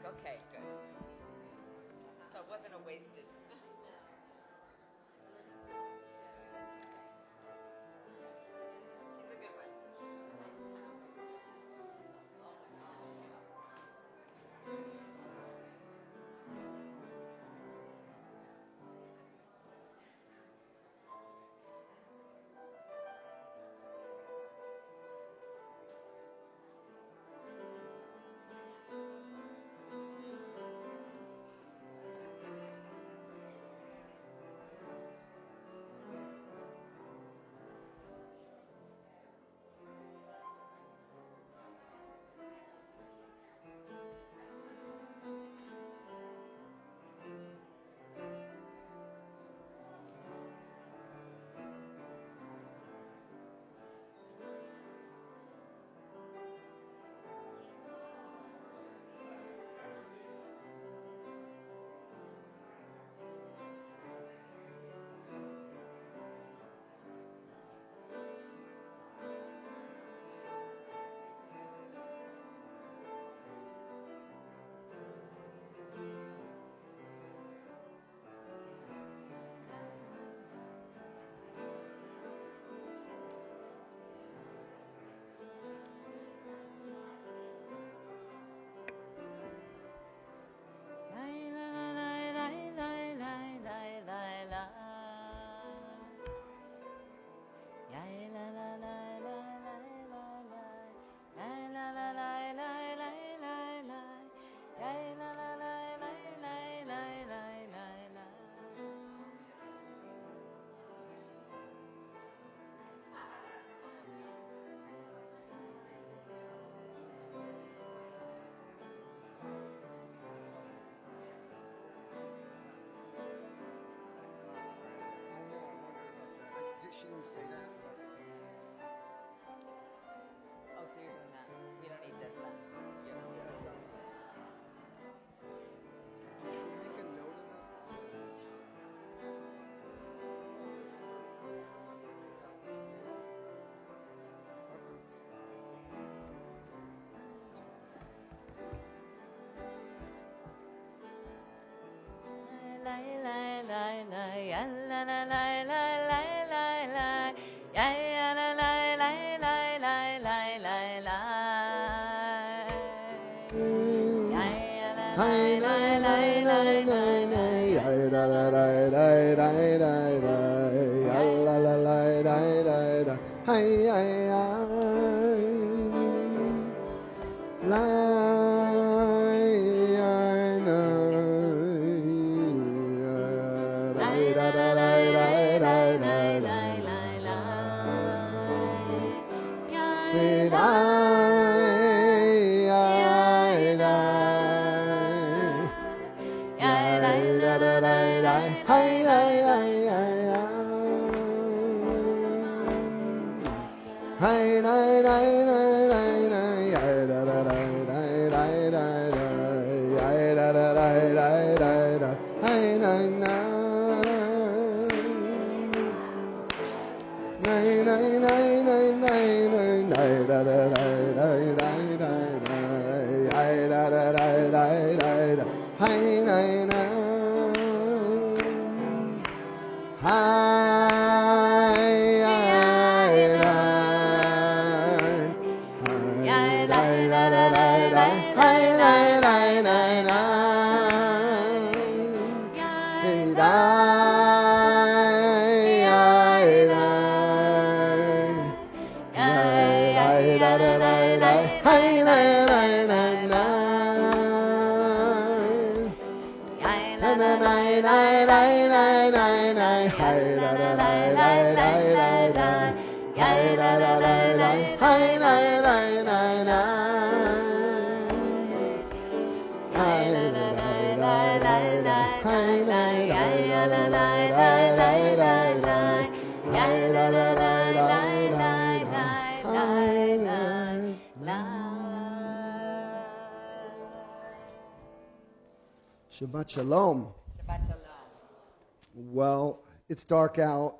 Okay, good. So it wasn't a wasted. She's a good one. Oh my gosh, She didn't say that, but oh, so you're doing that. We don't need this then. You. did you make a note of that? Shabbat Shalom. Shabbat Shalom. Well, it's dark out,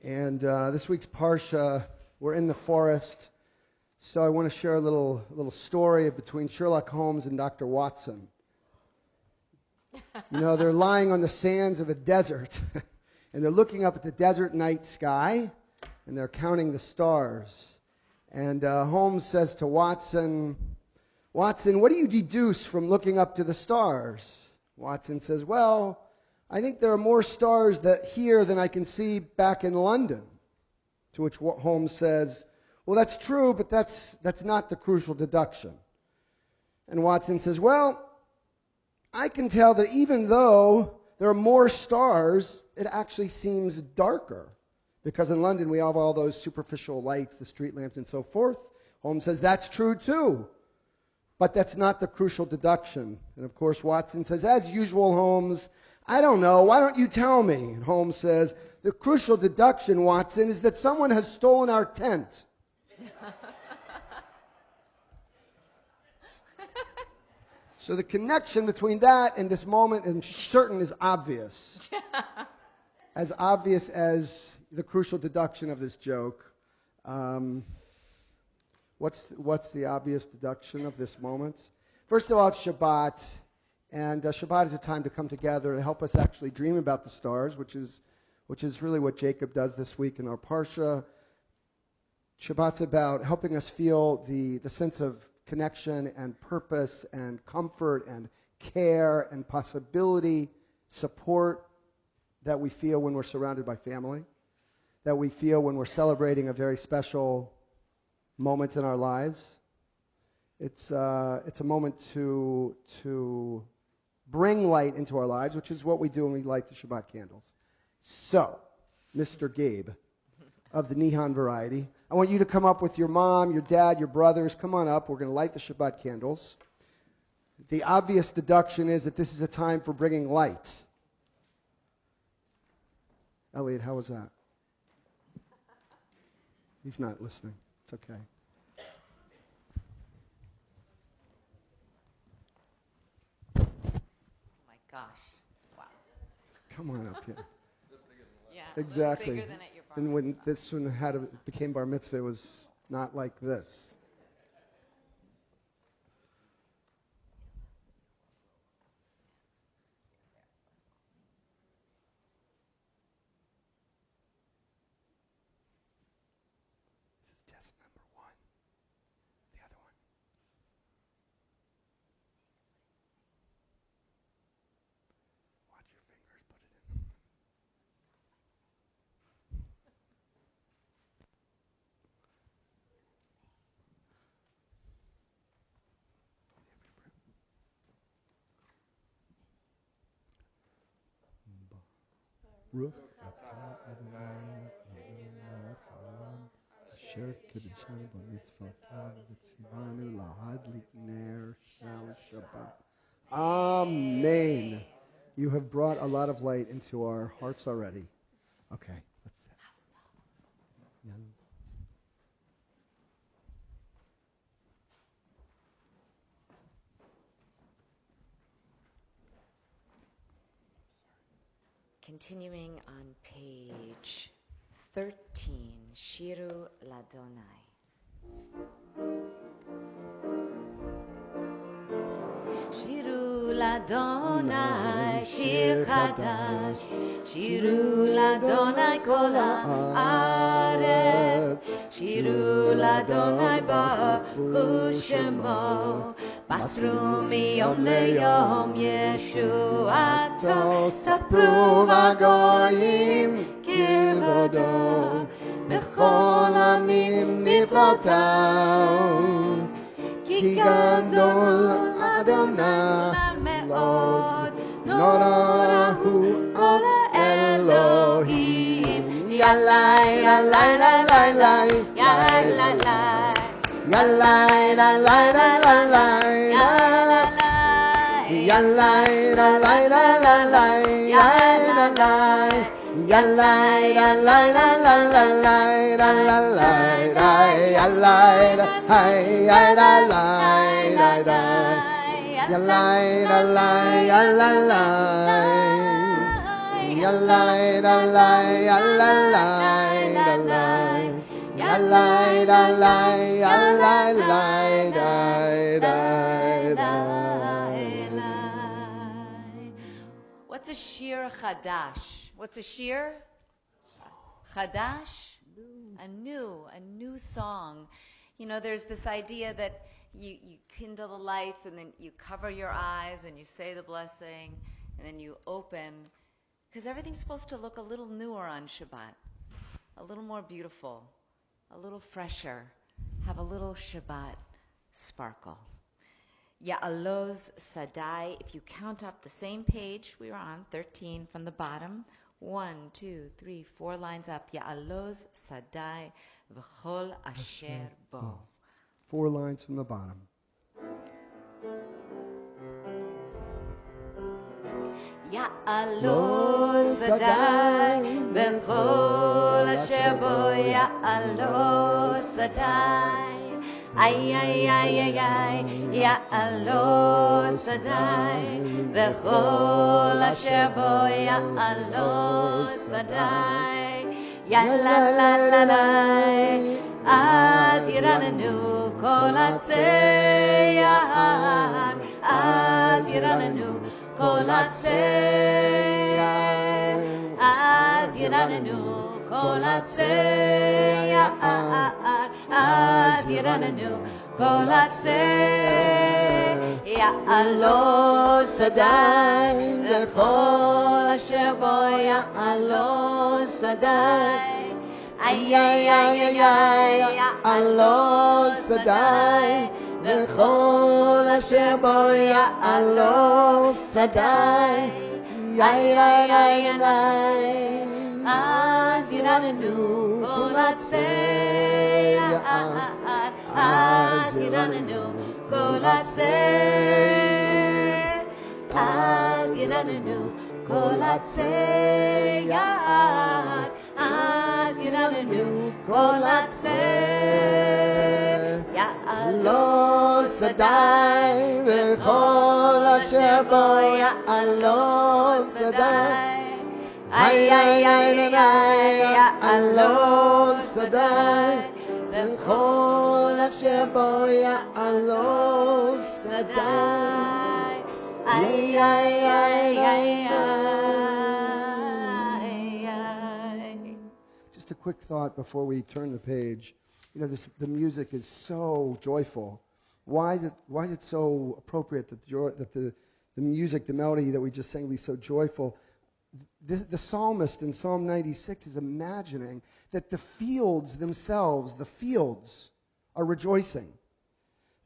and this week's Parsha, we're in the forest, so I want to share a little story between Sherlock Holmes and Dr. Watson. You know, they're lying on the sands of a desert, and they're looking up at the desert night sky, and they're counting the stars. And Holmes says to Watson, "Watson, what do you deduce from looking up to the stars?" Watson says, "Well, I think there are more stars here than I can see back in London." To which Holmes says, "Well, that's true, but that's not the crucial deduction." And Watson says, "Well, I can tell that even though there are more stars, it actually seems darker. Because in London we have all those superficial lights, the street lamps and so forth." Holmes says, "That's true too. But that's not the crucial deduction." And of course Watson says, "As usual, Holmes, I don't know. Why don't you tell me?" And Holmes says, "The crucial deduction, Watson, is that someone has stolen our tent." So the connection between that and this moment, I'm certain, is obvious. As obvious as the crucial deduction of this joke. What's the obvious deduction of this moment? First of all, it's Shabbat, and Shabbat is a time to come together and help us actually dream about the stars, which is really what Jacob does this week in our Parsha. Shabbat's about helping us feel the sense of connection and purpose and comfort and care and possibility, support that we feel when we're surrounded by family, that we feel when we're celebrating a very special moment in our lives. It's a moment to bring light into our lives, which is what we do when we light the Shabbat candles. So, Mr. Gabe of the Nihon variety, I want you to come up with your mom, your dad, your brothers. Come on up. We're going to light the Shabbat candles. The obvious deduction is that this is a time for bringing light. Elliot, how was that? He's not listening. It's okay. Oh my gosh. Wow. Come on up here. Yeah. Exactly. Bigger than at your bar And when mitzvah. this one became bar mitzvah, it was not like this. This is test number 1. The other one. Watch your fingers. Put it in. Ruach atah Adonai Eloheinu haolam asher kiddushanu b'mitzvotav v'tzivanu lahadlik ner shel Shabbat. Amen. You have brought a lot of light into our hearts already. Okay, let's yeah. Continuing on page 13, Shiru Ladonai. שירו לאדוני שיר חדש, שירו לאדוני כל הארץ, שירו לאדוני ברכו שמו, בסרו מיום ליום ישועתו, ספרו בגויים כבודו, בכל עמים נפלאותיו, כי גדול אדוני מאוד, נורא הוא אלוהים. ילאי ילאי ילאי ילאי ילאי ילאי ילאי ילאי What's a shir chadash? What's a shir? Chadash? A new song. You know, there's this idea that you kindle the lights and then you cover your eyes and you say the blessing and then you open. Because everything's supposed to look a little newer on Shabbat, a little more beautiful, a little fresher, have a little Shabbat sparkle. Ya'aloz Sadai, if you count up the same page we were on, 13 from the bottom, 1, 2, 3, 4 lines up. Ya'aloz Sadai v'chol asher bo. 4 lines from the bottom. Ya'aloz Sadai v'chol asher bo. Ya'aloz Sadai. Ay, ay, ay, ay, ay, Ya'aloz Sadai, v'chol asher bo, Ya'aloz Sadai, Ya'la-la-la-la, az yiranenu kol hatzeyar, az yiranenu kol hatzeyar, az yiranenu kol hatzeyar, az yiranenu kol hatzeyar, Ya'aloz Sadai, v'chol asher bo, Ya'aloz Sadai. Ay, ay, ay, ay, ay, Ya'aloz Sadai, v'chol asher bo, Ya'aloz Sadai. Ay, ay, ay, ay, az yiranenu kol hatzeyar, az yiranenu kol hatzeyar, az yiranenu kol hatzeyar, az yiranenu kol hatzeyar. Ya'aloz Sadai, v'chol asher bo, Ya'aloz Sadai. Ay, ay, ay, ay, Ya'aloz Sadai, v'chol asher bo, Ya'aloz Sadai. Ay, ay, ay, ay, ay. Just a quick thought before we turn the page. You know, the music is so joyful. Why is it so appropriate that the music, the melody that we just sang, be so joyful? The psalmist in Psalm 96 is imagining that the fields themselves, the fields, are rejoicing.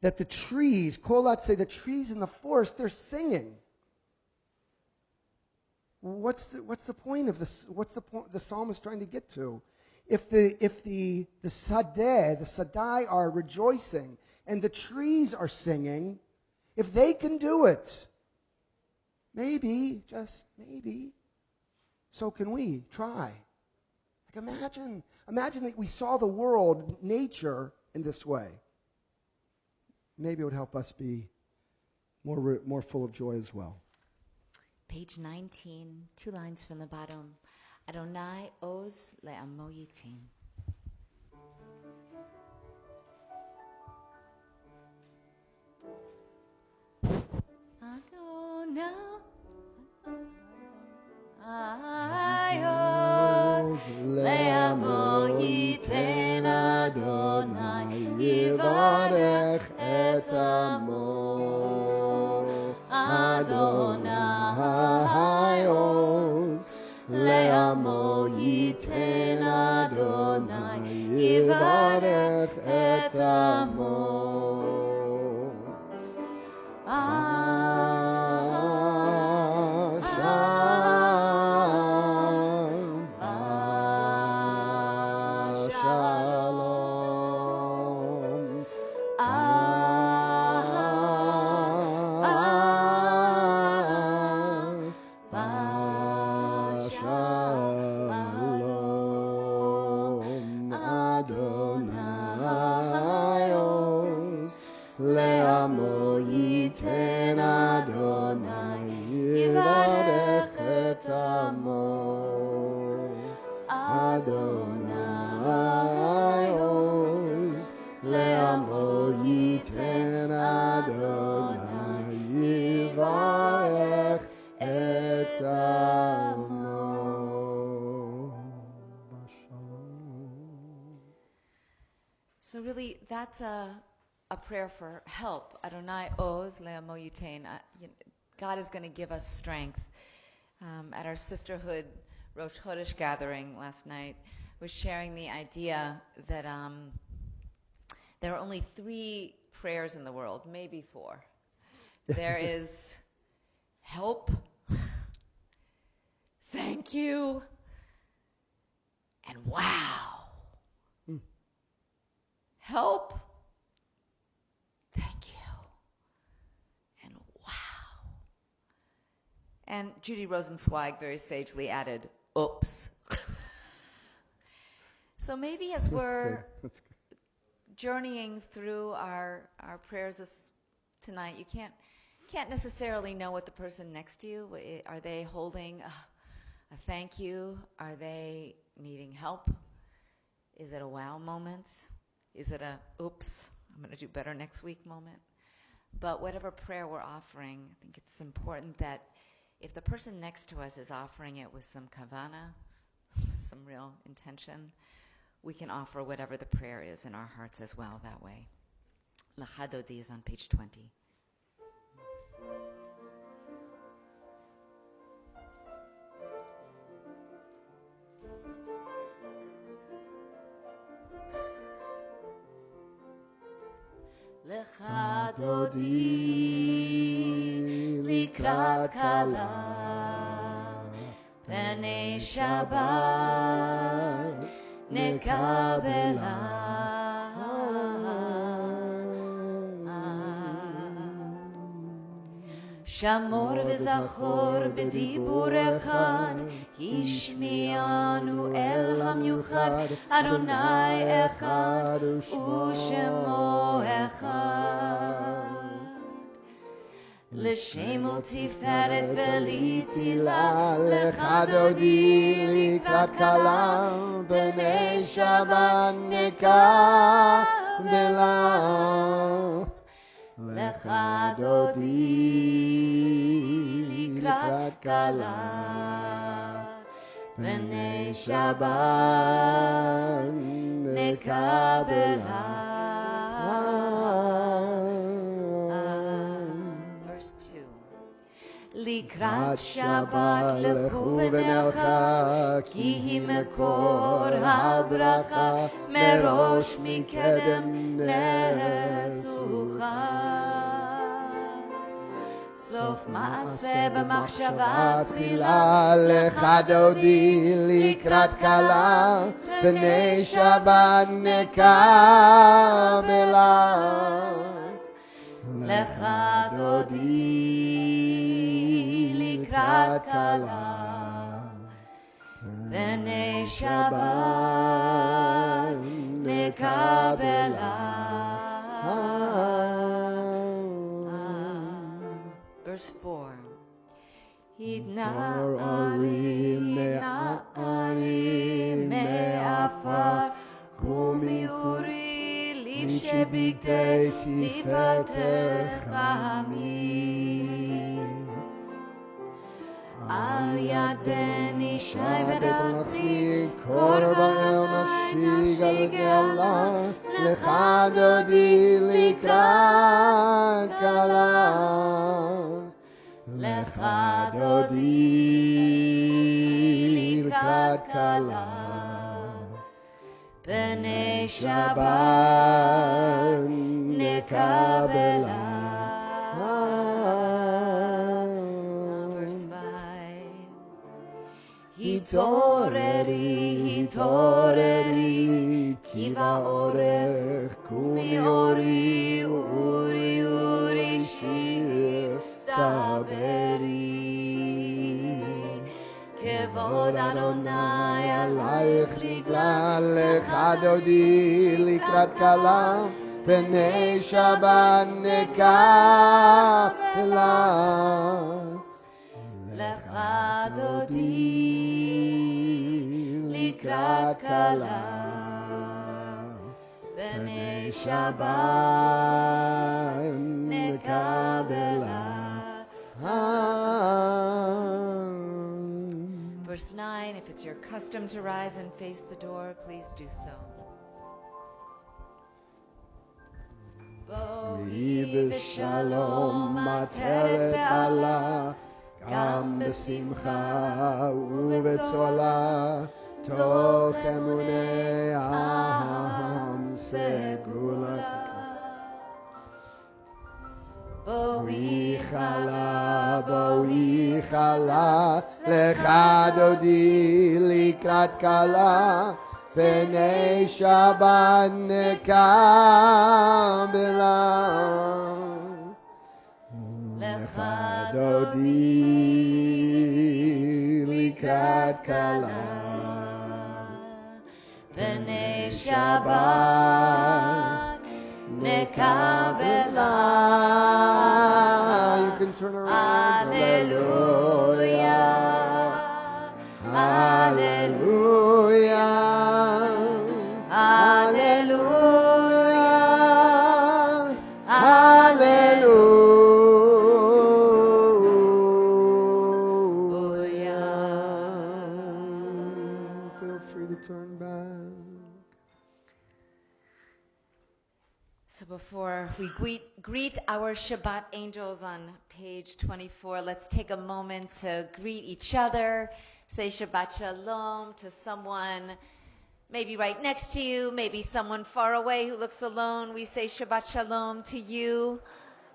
That the trees, Kolatse, the trees in the forest, they're singing. What's the point of this? What's the point the psalmist trying to get to? If the Sadai are rejoicing and the trees are singing, if they can do it, maybe, just maybe, so can we. Try. Like imagine that we saw the world, nature, in this way. Maybe it would help us be more full of joy as well. Page 19, 2 lines from the bottom. Adonai oz le'amo yitim. et amo. Adonai oz le'amo yiten Adonai yivarech et amo. So really, that's a prayer for help. Adonai oz le'amo yitain. God is going to give us strength. At our sisterhood Rosh Chodesh gathering last night, was sharing the idea that there are only 3 prayers in the world, maybe 4. There is help, thank you, and wow. Help, thank you, and wow. And Judy Rosenzweig very sagely added, oops. So maybe as we're journeying through our prayers tonight, you can't necessarily know what the person next to you, are they holding a thank you? Are they needing help? Is it a wow moment? Is it a oops, I'm going to do better next week moment? But whatever prayer we're offering, I think it's important that if the person next to us is offering it with some kavana, some real intention, we can offer whatever the prayer is in our hearts as well that way. L'chadodi is on page 20. Lecha dodi likrat kala pnei Shabbat nekabela Shamor v'zachor b'dibur echad Yishmi'anu el hamyuchad Adonai echad u'shemo echad L'shem u'tiferet v'litila Lecha dodi likrat kala B'nei Shabbat nekabela Lecha dodi likrat kala B'nei Shabbat nekabela. Verse 2. Likrat Shabbat lechu v'nelcha Ki hi mekor habracha Merosh mikedem nesucha סוף מעשה במחשבה תחילה לך דודי לקראת כלה פני שבת נקבלה לך דודי לקראת כלה פני שבת נקבלה. Verse 4. Hidna'arim me'afar Kumi uri livshebigdei tifertech amin Al yad ben ishai v'dachri Korba el nafshi galgela Lecha dodi likrat Kabbalah. B'nei Shabbat Nekabela. Verse 5. Hitoreri, hitoreri, kiva orech, kumi ori, uri, uri, shir, daberi. Kevod Adonai alayich liglal, lecha dodi likrat kala, b'nei Shabbat nekabela. Lecha dodi likrat kala, b'nei Shabbat nekabela. Verse 9, if it's your custom to rise and face the door, please do so. Boi b'shalom materet bala, gam b'simcha u'b'tzola, toch emunei aham segulatika. Boi chala, lecha dodi likrat kala, b'nei Shabbat nekabela. Lecha dodi likrat kala, b'nei Shabbat nekabela. You can turn around. Hallelujah. Hallelujah. Hallelujah. Hallelujah. Feel free to turn back. So before we greet our Shabbat angels on page 24, let's take a moment to greet each other. Say Shabbat Shalom to someone maybe right next to you, maybe someone far away who looks alone. We say Shabbat Shalom to you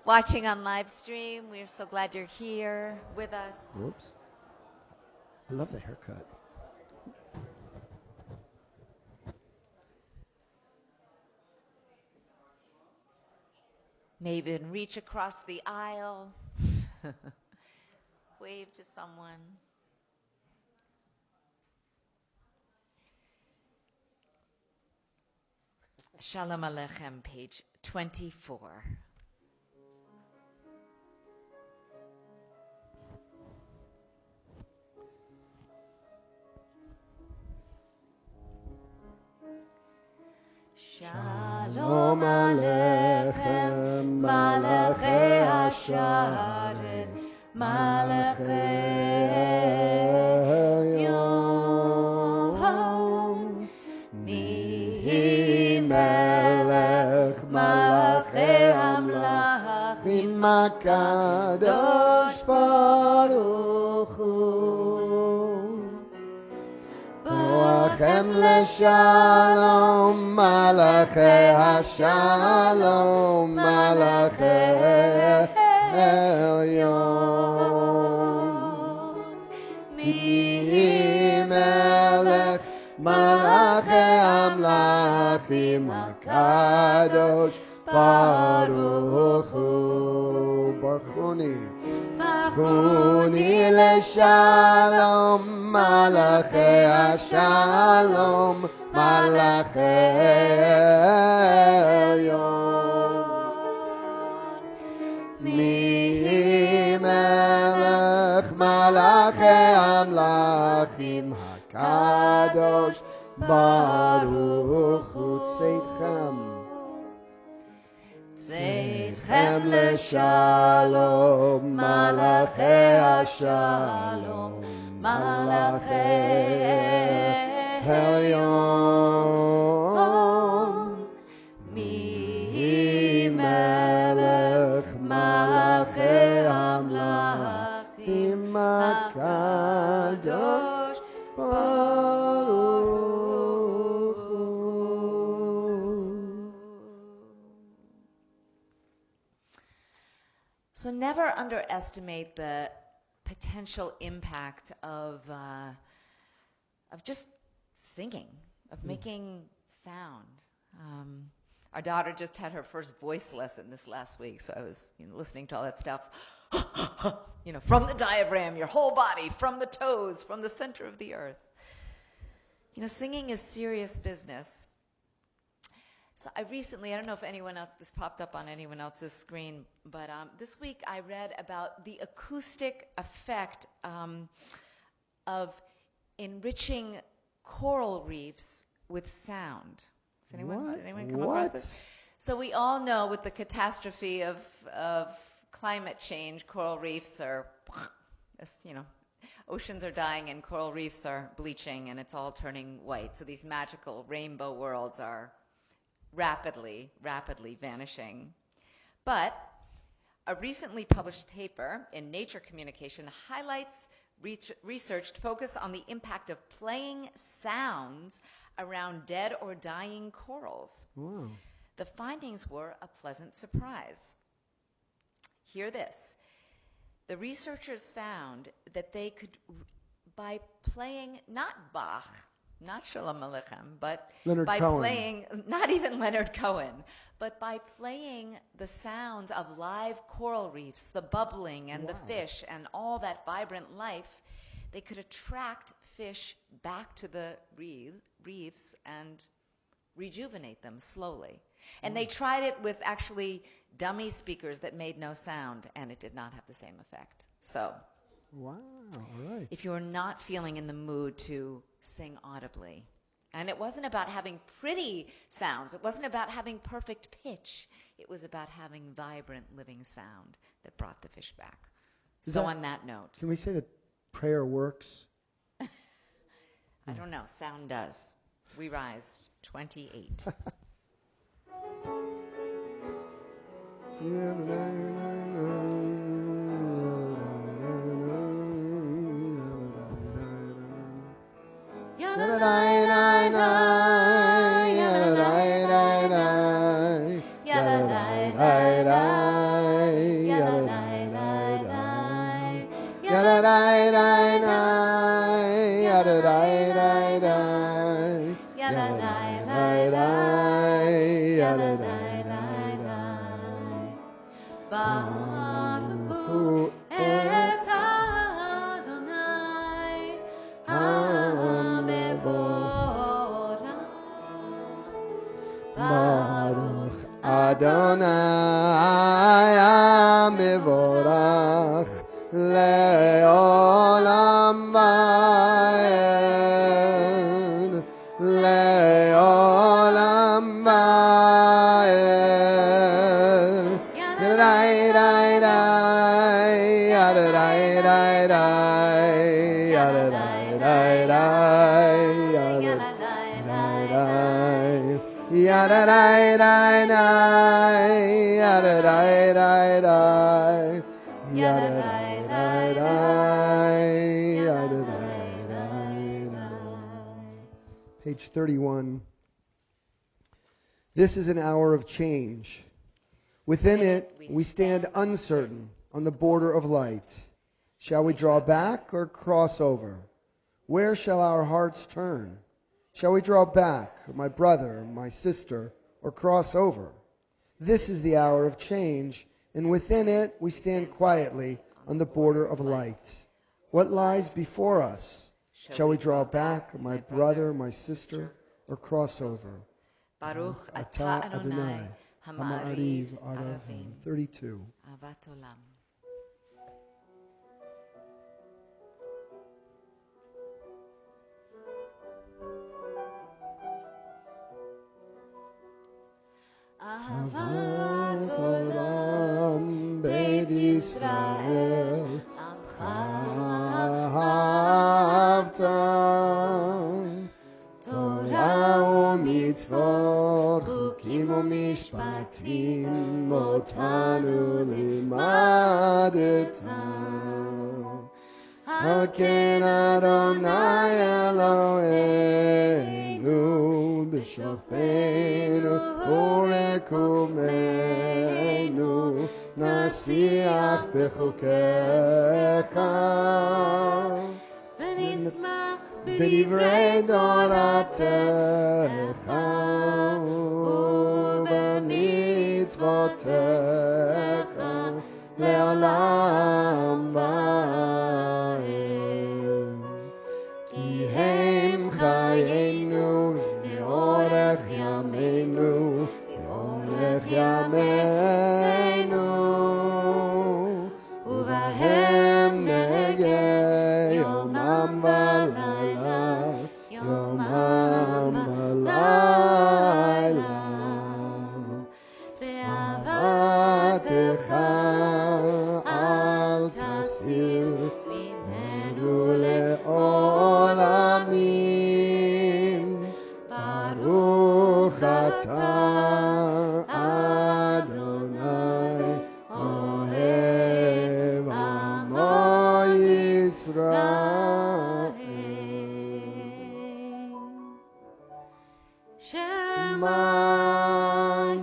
watching on live stream. We're so glad you're here with us. Whoops. I love the haircut. Maybe even reach across the aisle. Wave to someone. Shalom Aleichem, page 24. Shalom Aleichem, Malachei Hasharet, Malachei Yom, Mi Melech, Malachei Amlachim, Kadosh Baruch Hu. Boachem leshalom, malachei hashalom, malachei elyon. Mi melech, malachei amlachim, kadosh baruch hu. Barchuni. Barchuni leshalom, malachei hashalom, malachei elyon. Mi melech, malachei amlachim, hakadosh baruch hu. Tzeitchem. Tzeitchem leshalom, malachei hashalom, malachei elyon. Mi melech, malachei amlachim, hakadosh baruch So never underestimate the potential impact of just singing, of making sound. Our daughter just had her first voice lesson this last week, so I was listening to all that stuff. From the diaphragm, your whole body, from the toes, from the center of the earth. Singing is serious business. So I don't know if this popped up on anyone else's screen, but this week I read about the acoustic effect of enriching coral reefs with sound. Did anyone come across this? So we all know with the catastrophe of climate change, coral reefs are, oceans are dying and coral reefs are bleaching and it's all turning white. So these magical rainbow worlds are rapidly vanishing. But a recently published paper in Nature Communication highlights research focused on the impact of playing sounds around dead or dying corals. Wow. The findings were a pleasant surprise. Hear this. The researchers found that they could, by playing not Bach, not Shalom Aleichem, but Leonard by Cohen. playing, not even Leonard Cohen, but by playing the sounds of live coral reefs, the bubbling and the fish and all that vibrant life, they could attract fish back to the reefs and rejuvenate them slowly. And they tried it with actually dummy speakers that made no sound, and it did not have the same effect. So, wow, all right. If you're not feeling in the mood to sing audibly, and it wasn't about having pretty sounds, it wasn't about having perfect pitch, it was about having vibrant, living sound that brought the fish back. On that note. Can we say that prayer works? I don't know. Sound does. We rise 28. Baruch et Adonai HaMevorach. Baruch Adonai HaMevorach Le'olam Va'ed Le'olam Va'ed Yadai Dai Dai Yadai Dai Dai Yadai Dai Dai Yada dai dai dai, yada dai dai dai, yada dai dai dai, yada dai dai dai. Page 31. This is an hour of change. Within it, we stand uncertain on the border of light. Shall we draw back or cross over? Where shall our hearts turn? Shall we draw back, my brother, my sister, or cross over? This is the hour of change, and within it we stand quietly on the border of light. What lies before us? Shall we draw back, my brother, my sister, or cross over? Baruch atah Adonai Hama'ariv Aravim. 32. Avat Olam. Avat Olam Beit Yisrael Amcha Ahavta Torah u'mitzvot Chukim u'mishpatim Otanu limadeta Haken Adonai Eloheinu B'shofenu Urekumenu נשיח בחוקיך ונשמח בדברי תורתך ובמצוותיך לעולם ועד. כי הם חיינו ואורך ימינו ואורך ימינו ובהם נהגה יומם ולילה יומם ולילה ואהבתך אל תסיר ממנו לעולמים. ברוך אתה אדוני אוהב עמו ישראל. שמע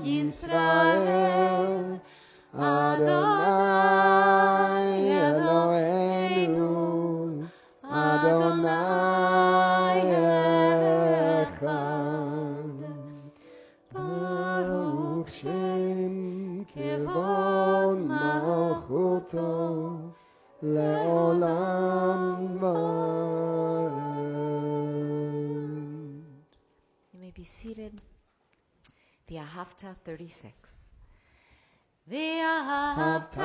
ישראל אדוני אלוהינו אדוני אחד. ברוך שם כבוד מלכותו לעולם ועד. You may be seated. V'ahavta 36. ואהבת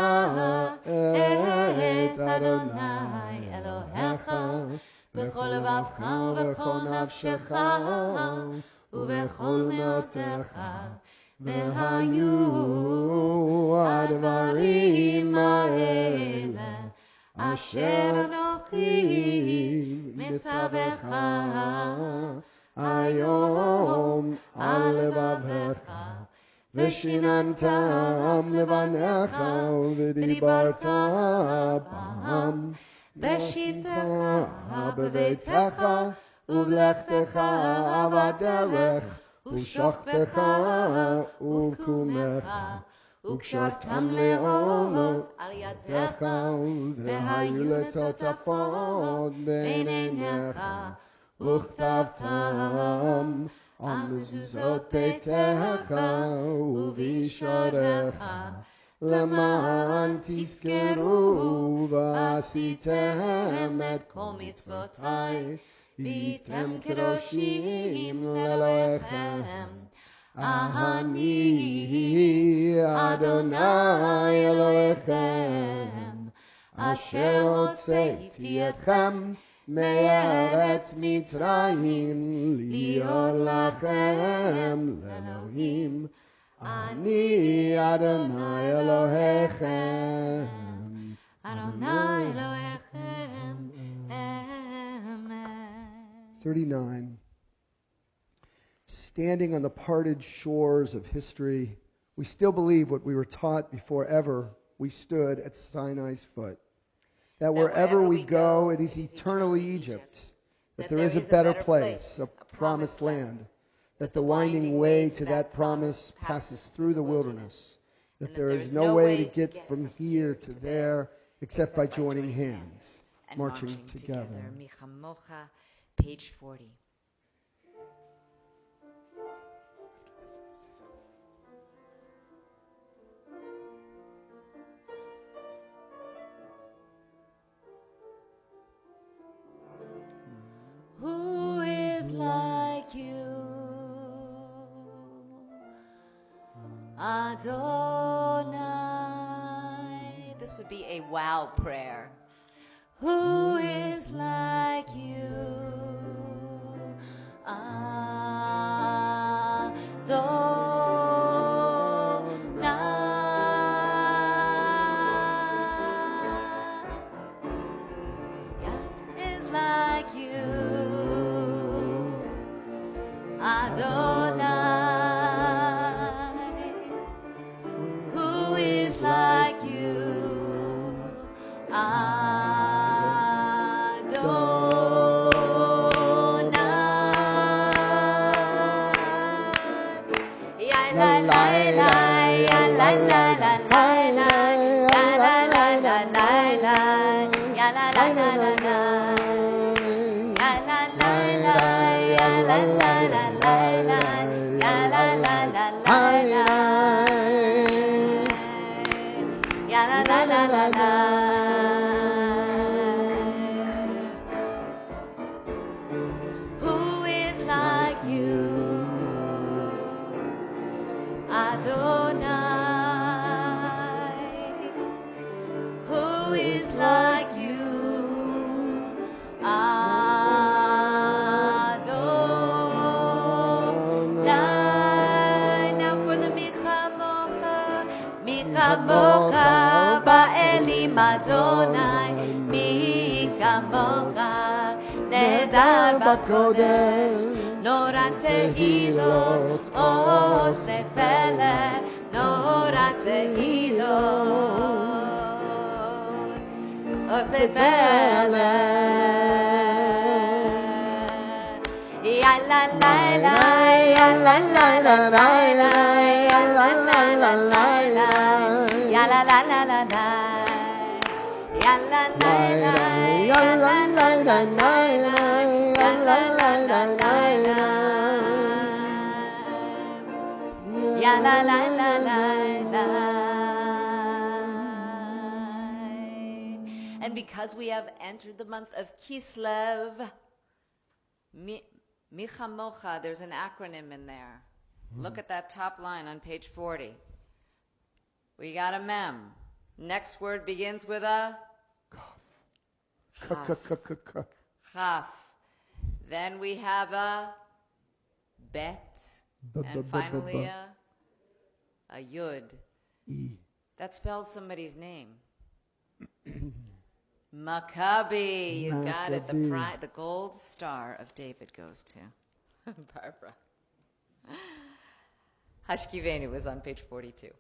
את אדוני אלוהיך בכל לבבך ובכל נפשך ובכל מאודך. והיו הדברים האלה אשר אנוכי מצווך היום על לבבך ושיננתם לבניך ודיברת בם בשבתך בביתך ובלכתך בדרך ובשוכבך ובקומך וקשרתם לעולות על ידך והיו לטוטפות בין עיניך וכתבתם על מזוזות ביתך ובישעריך למען תזכרו ועשיתם את כל מצוותי והייתם קדושים לאלוהיכם. אני אדוני אלוהיכם אשר הוצאתי אתכם מארץ מצרים להיות לכם לאלוהים. אני אדוני אלוהיכם אדוני אלוהיכם. Amen. 39. Standing on the parted shores of history, we still believe what we were taught before ever we stood at Sinai's foot. That wherever we go, it is eternally Egypt. That there is a better place, a promised land. That the winding way to that promise passes through the wilderness. That there is no way to get from here to there except by joining hands, marching together. Michamocha, page 40. Who is like you, Adonai? This would be a wow prayer. Who is like you, Adonai? Who is like you, Adonai? la la la la la. Ya la la la, ya la la la la la, ya la la la la la. Ya la la la la la. Who is like you, Adonai? Who is like you, Adonai? Now for the Michamocha ba'elim Adonai, Michamocha nehedar b'kodesh, Nora tehilot, Oseh peleh, Nora tehilot, Oseh peleh. Ya la la la, ya la la la la la, ya la la la la la, ya la la la la la, ya la la la, ya la la la la la, ya la la la la la, ya la la la la la. And because we have entered the month of Kislev, Michamocha, there's an acronym in there. Look at that top line on page 40. We got a mem. Next word begins with a chaf. Then we have a bet. And finally a yud. That spells somebody's name. Maccabi, you got it. The gold star of David goes to Barbara. Hashkivenu was on page 42.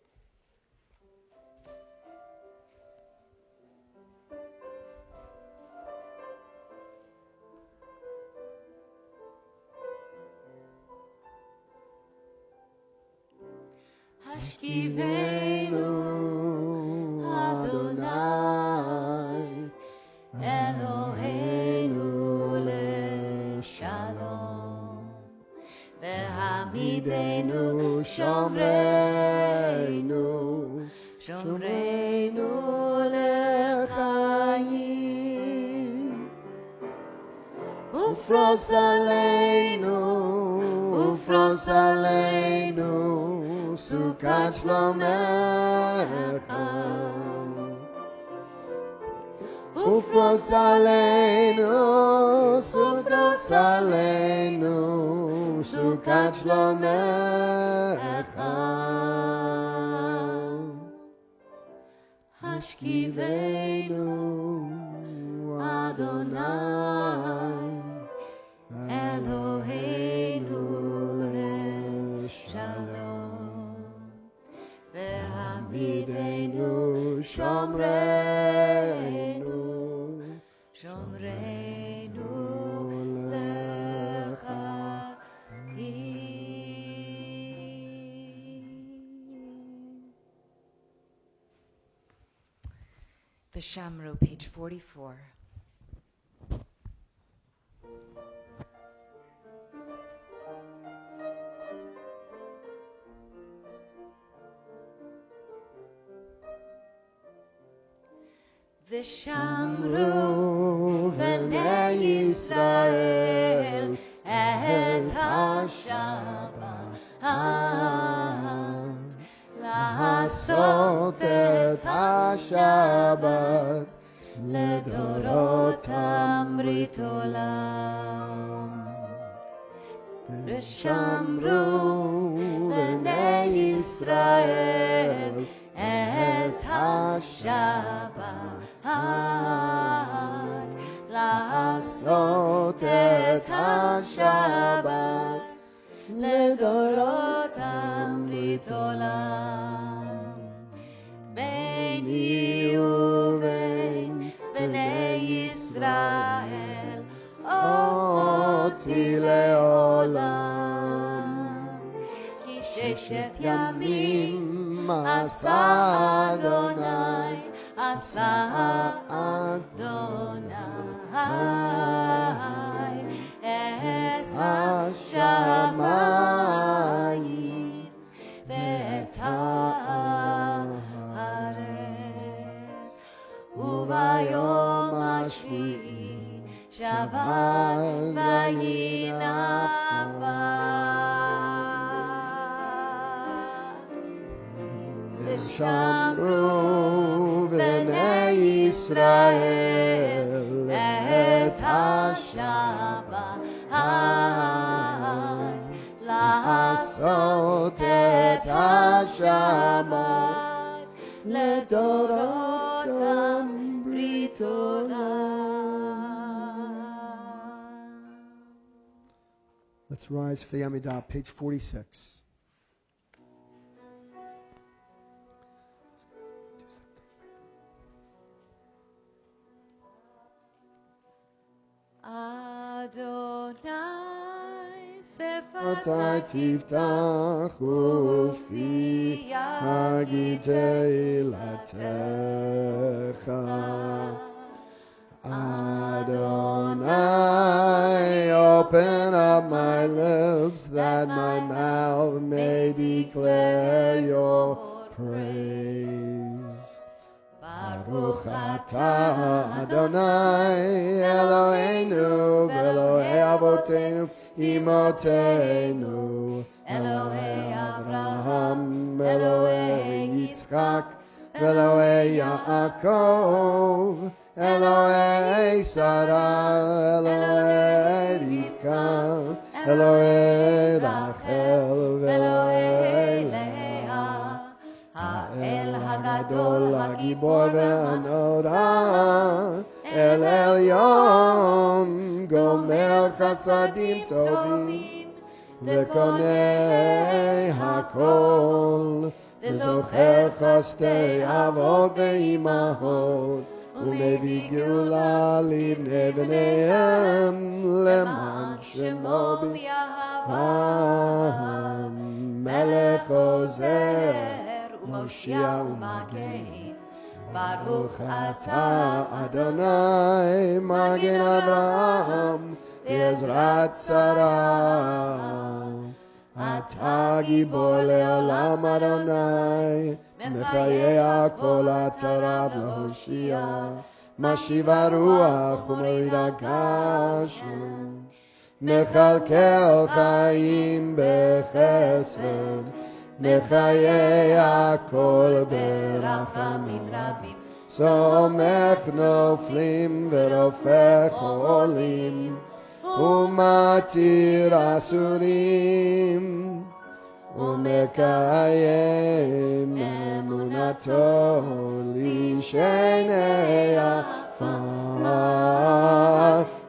Hashkivenu Adonai Eloheinu leshalom Vehamidenu shomreinu lechayim Ufros aleinu Sukat shlomecha Ufros aleinu Sukat shlomecha Hashkivenu Adonai Eloheinu leshalom Vehamidenu shomreinu Vishamru, page 44. Vishamru v'nei Yisrael et ha-Shabbat לעשות את השבת לדורותם ברית עולם. ושמרו בני ישראל את השבת לעשות את השבת לדורותם ברית עולם. ביני ובין בני ישראל אותי לעולם. כי ששת ימים עשה אדוני, עשה אדוני ביום השביעי שבת וינפש. ושמרו בני ישראל את השבת לעשות את השבת לדורותם ברית עולם. Let's rise for the Amidah, page 46. Adonai מתי תפתח ופי הגיד תהילתך. Adonai, open up my lips that my mouth may declare your praise. Baruch atah Adonai Eloheinu v'Elohei avotenu imotenu Elohei Avraham Elohei Yitzchak Elohei Yaakov Elohei Sarah Elohei Rivka Elohei Rachel v'Elohei Leah האל הגדול, הגיבור והנורא, אל עליון, גומר חסדים טובים, וקונה הכל, וזוכר חסדי אבות ואימהות, ומביא גאולה לבני בניהם, למען שמו ביהבם, מלך עוזר. מושיע ומגן, ברוך אתה אדוני מגן אברהם בעזרת שרה. אתה גיבור לעולם אדוני, מחיה כל התרב להושיע, משיב הרוח ומוריד הגשם, מכלכל חיים בחסד, מחיי הכל ברחמים רבים, סומך נופלים ורופא חולים, ומתיר אסורים, ומקיים אמונתו לשני עפר,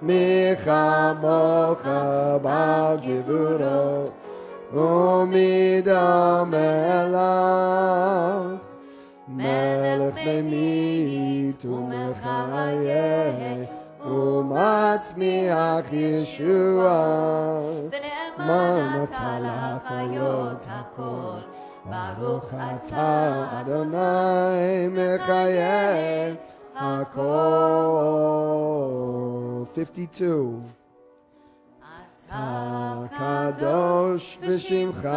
מי כמוך בגבורות ומדם מלך, מלך ממית ומחיה, ומצמיח ישועה, ונאמן אתה לחיות הכל, ברוך אתה אדוני מחיה הכל. 52. אתה קדוש ושמך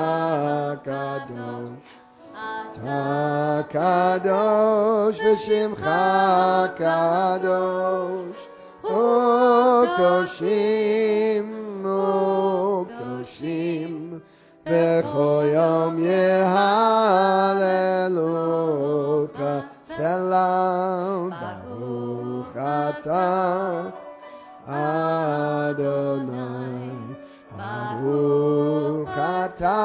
קדוש, אתה קדוש ושמך קדוש, וקדושים וקדושים, בכל יום יהללוך סלם. ברוך אתה אדוני, ברוך אתה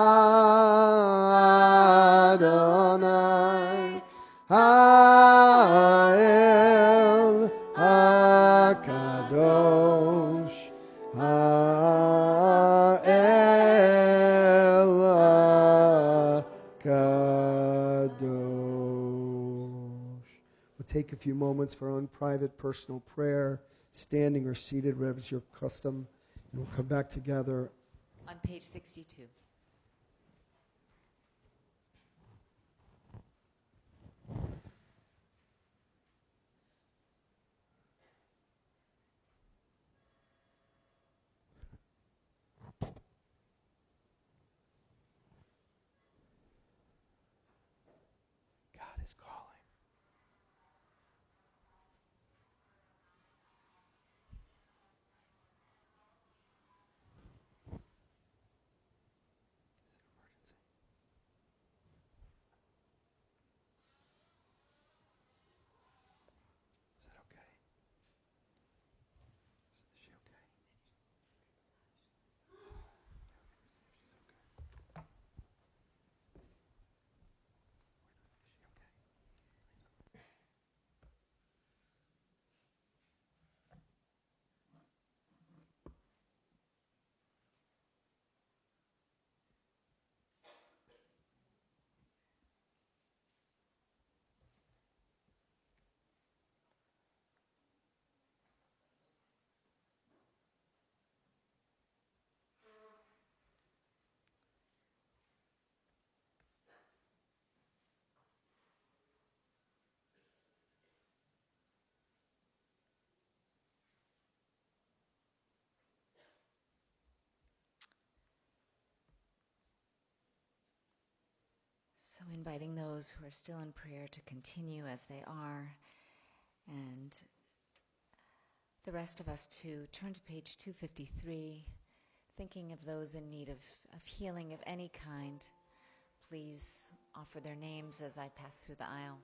אדוני, האל הקדוש, האל הקדוש. We'll take a few moments for our own private personal prayer, standing or seated, whatever is your custom, and we'll come back together on page 62. God is calling. I'm inviting those who are still in prayer to continue as they are, and the rest of us to turn to page 253, thinking of those in need of healing of any kind. Please offer their names as I pass through the aisle.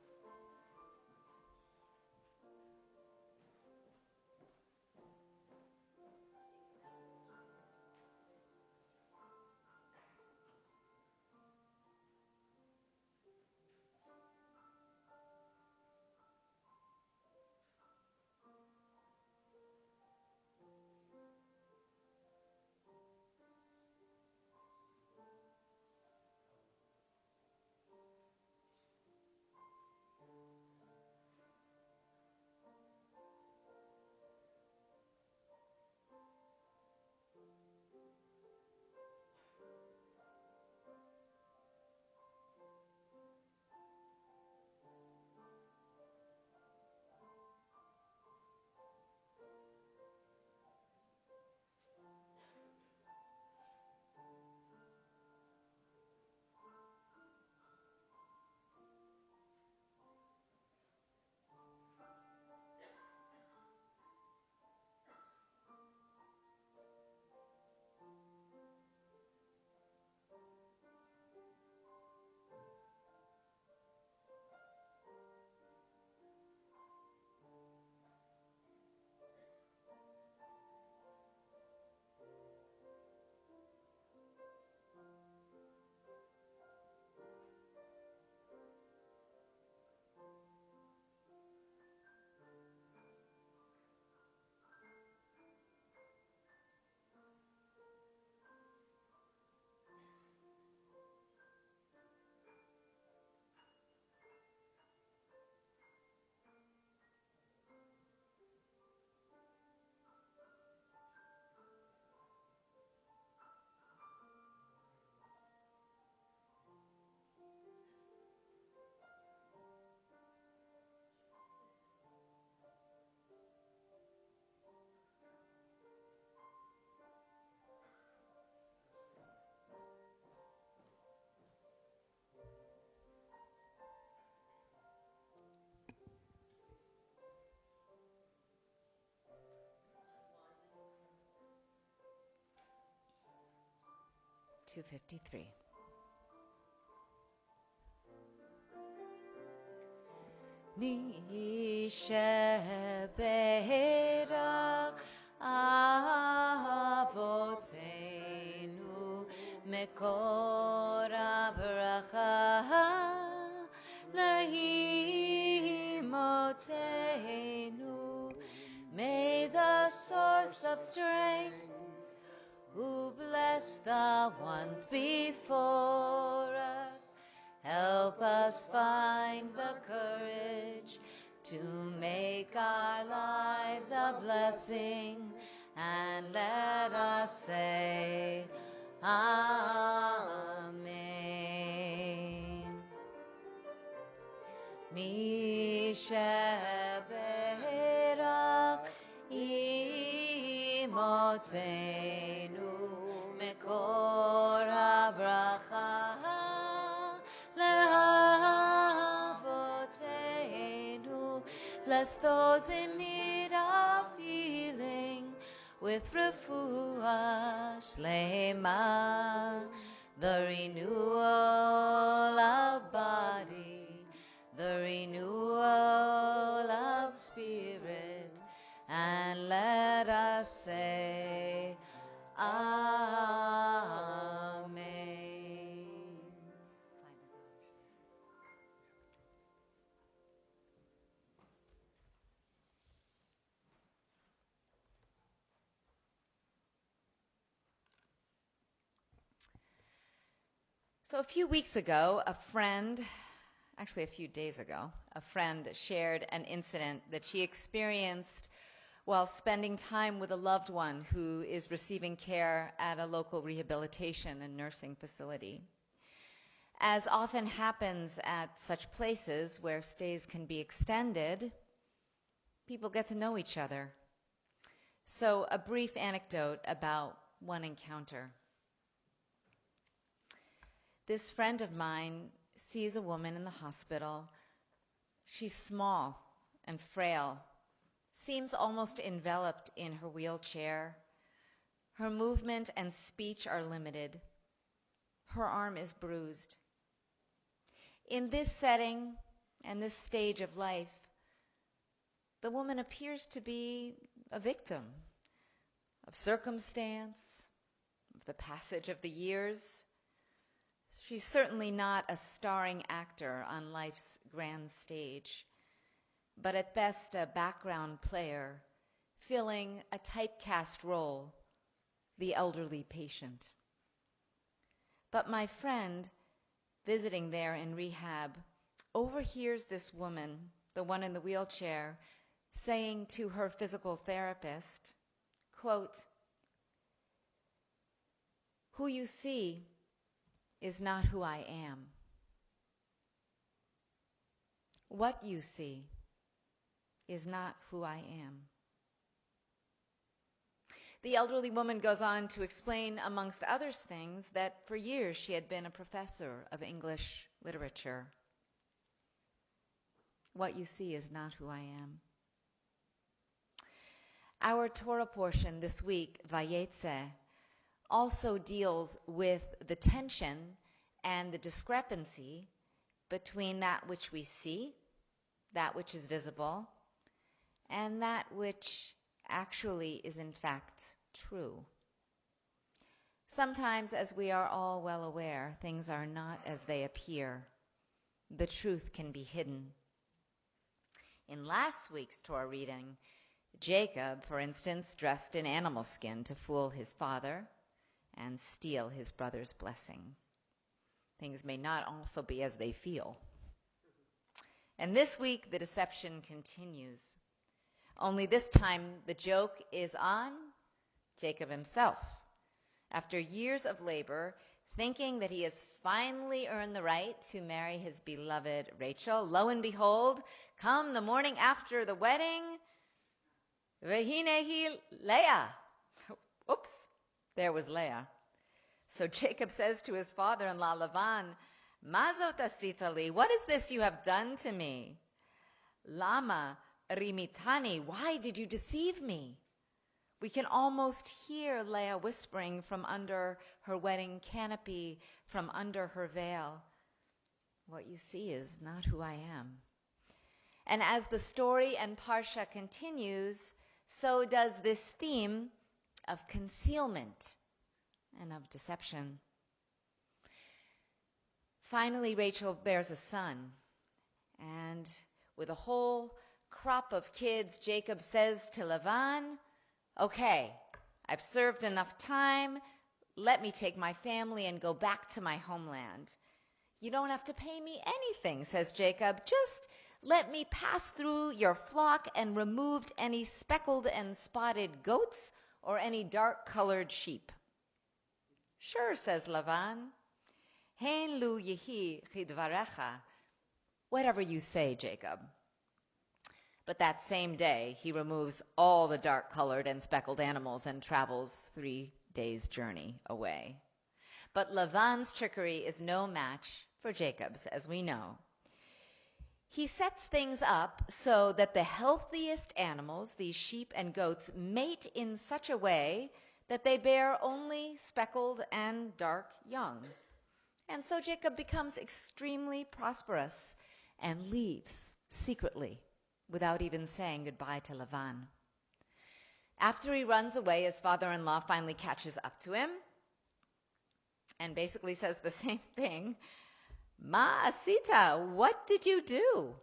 (253). Mi sheberach avotenu mekor habracha lahimotenu. May the source of strength who bless the ones before us help us find the courage to make our lives a blessing, and let us say Amen. Mi sheberach imotenu mekor habracha lehavotenu. Bless those in need of healing with refuah shlema, the renewal of body, the renewal of spirit, and let us say Amen. So a few weeks ago, actually a few days ago, a friend shared an incident that she experienced while spending time with a loved one who is receiving care at a local rehabilitation and nursing facility. As often happens at such places where stays can be extended, people get to know each other. So a brief anecdote about one encounter. This friend of mine sees a woman in the hospital. She's small and frail, seems almost enveloped in her wheelchair. Her movement and speech are limited. Her arm is bruised. In this setting and this stage of life, the woman appears to be a victim of circumstance, of the passage of the years. She's certainly not a starring actor on life's grand stage, but at best a background player filling a typecast role, the elderly patient. But my friend, visiting there in rehab, overhears this woman, the one in the wheelchair, saying to her physical therapist, quote, "Who you see is not who I am. What you see is not who I am." The elderly woman goes on to explain, amongst other things, that for years she had been a professor of English literature. What you see is not who I am. Our Torah portion this week, Vayetze, also deals with the tension and the discrepancy between that which we see, that which is visible, and that which actually is in fact true. Sometimes, as we are all well aware, things are not as they appear. The truth can be hidden. In last week's Torah reading, Jacob, for instance, dressed in animal skin to fool his father and steal his brother's blessing. Things may not also be as they feel. And this week, the deception continues. Only this time, the joke is on Jacob himself. After years of labor, thinking that he has finally earned the right to marry his beloved Rachel, lo and behold, come the morning after the wedding, Vehinehi Leah. Oops, there was Leah. So Jacob says to his father-in-law Lavan, "Mazot asita li, what is this you have done to me? Lama rimitani, why did you deceive me?" We can almost hear Leah whispering from under her wedding canopy, from under her veil, "What you see is not who I am." And as the story and Parsha continues, so does this theme of concealment and of deception. Finally, Rachel bears a son, and with a whole crop of kids, Jacob says to Lavan, "Okay, I've served enough time. Let me take my family and go back to my homeland." "You don't have to pay me anything," says Jacob. "Just let me pass through your flock and remove any speckled and spotted goats or any dark-colored sheep." "Sure," says Lavan. "Hein lu yehi chidvarecha." Whatever you say, Jacob. But that same day, he removes all the dark-colored and speckled animals and travels 3 days' journey away. But Lavan's trickery is no match for Jacob's, as we know. He sets things up so that the healthiest animals, these sheep and goats, mate in such a way that they bear only speckled and dark young. And so Jacob becomes extremely prosperous and leaves secretly without even saying goodbye to Lavan. After he runs away, his father-in-law finally catches up to him and basically says the same thing. "Ma asita, what did you do?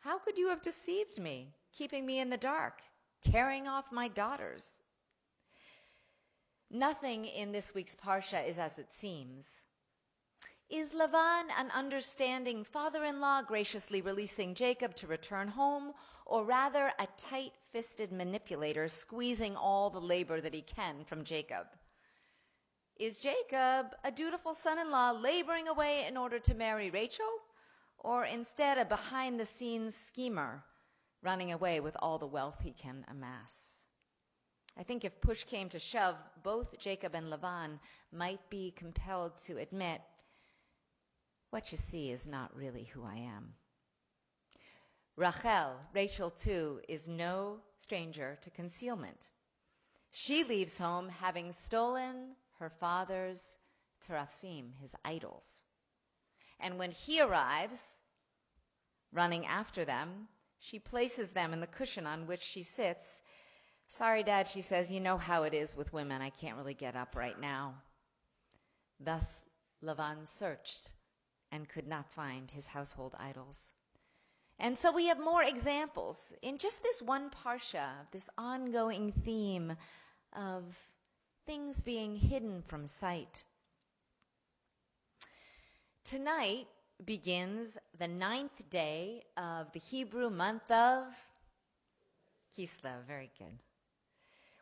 How could you have deceived me, keeping me in the dark, carrying off my daughters?" Nothing in this week's Parsha is as it seems. Is Lavan an understanding father-in-law graciously releasing Jacob to return home, or rather a tight-fisted manipulator squeezing all the labor that he can from Jacob? Is Jacob a dutiful son-in-law laboring away in order to marry Rachel, or instead a behind-the-scenes schemer running away with all the wealth he can amass? I think if push came to shove, both Jacob and Lavan might be compelled to admit what you see is not really who I am. Rachel too, is no stranger to concealment. She leaves home having stolen her father's teraphim, his idols. And when he arrives, running after them, she places them in the cushion on which she sits. Sorry, Dad, she says, you know how it is with women. I can't really get up right now. Thus, Lavan searched and could not find his household idols. And so we have more examples in just this one parsha, this ongoing theme of things being hidden from sight. Tonight begins the 9th day of the Hebrew month of Kislev, very good,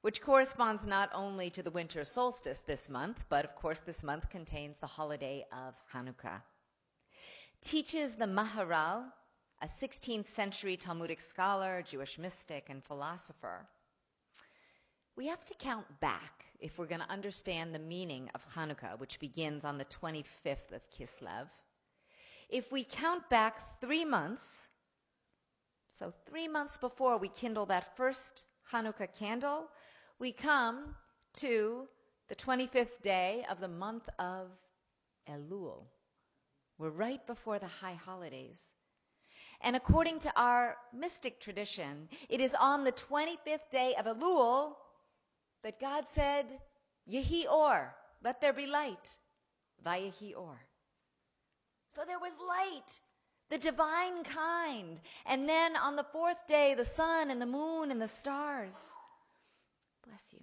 which corresponds not only to the winter solstice this month, but of course this month contains the holiday of Hanukkah. Teaches the Maharal, a 16th century Talmudic scholar, Jewish mystic, and philosopher. We have to count back if we're going to understand the meaning of Hanukkah, which begins on the 25th of Kislev. If we count back 3 months, so 3 months before we kindle that first Hanukkah candle, we come to the 25th day of the month of Elul. We're right before the high holidays. And according to our mystic tradition, it is on the 25th day of Elul that God said, Yehi or, let there be light. Vayehi or. So there was light, the divine kind. And then on the 4th day, the sun and the moon and the stars. Bless you.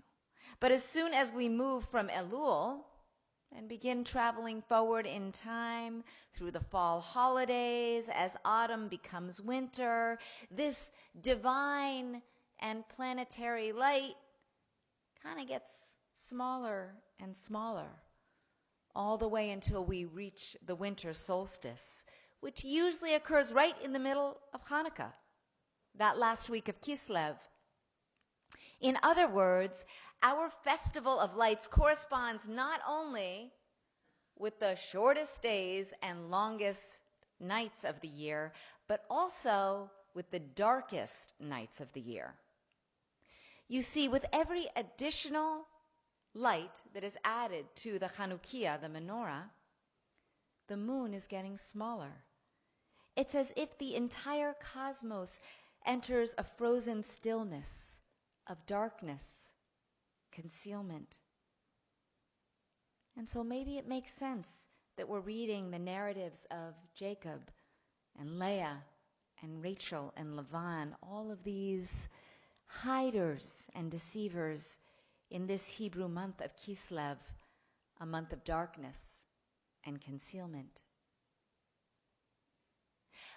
But as soon as we move from Elul and begin traveling forward in time through the fall holidays, as autumn becomes winter, this divine and planetary light kind of gets smaller and smaller, all the way until we reach the winter solstice, which usually occurs right in the middle of Hanukkah, that last week of Kislev. In other words, our festival of lights corresponds not only with the shortest days and longest nights of the year, but also with the darkest nights of the year. You see, with every additional light that is added to the Chanukiah, the menorah, the moon is getting smaller. It's as if the entire cosmos enters a frozen stillness of darkness, concealment. And so maybe it makes sense that we're reading the narratives of Jacob and Leah and Rachel and Lavan, all of these hiders and deceivers in this Hebrew month of Kislev, a month of darkness and concealment.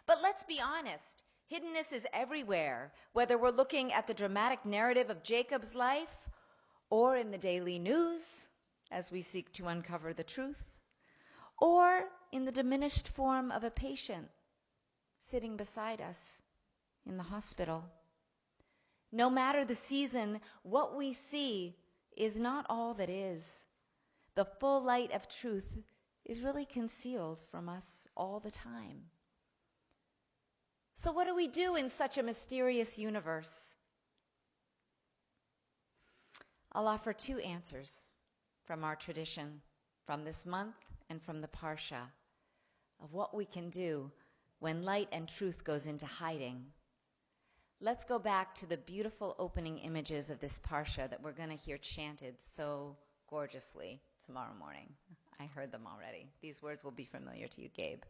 But let's be honest, hiddenness is everywhere, whether we're looking at the dramatic narrative of Jacob's life or in the daily news as we seek to uncover the truth, or in the diminished form of a patient sitting beside us in the hospital. No matter the season, what we see is not all that is. The full light of truth is really concealed from us all the time. So what do we do in such a mysterious universe? I'll offer 2 answers from our tradition, from this month and from the Parsha, of what we can do when light and truth goes into hiding. Let's go back to the beautiful opening images of this Parsha that we're going to hear chanted so gorgeously tomorrow morning. I heard them already. These words will be familiar to you, Gabe.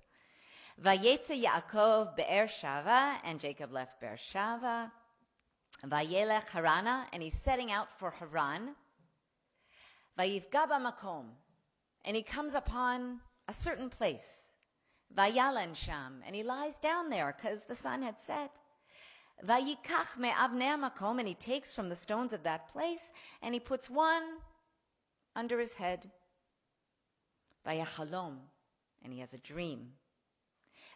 Vayetze Yaakov Be'er Shava, and Jacob left Be'er Shava. Vayelech Harana, and he's setting out for Haran. Vayifga b'makom, and he comes upon a certain place. Vayalan sham, and he lies down there because the sun had set. Vayikach me'avnei makom, and he takes from the stones of that place, and he puts one under his head. Vayachalom, and he has a dream.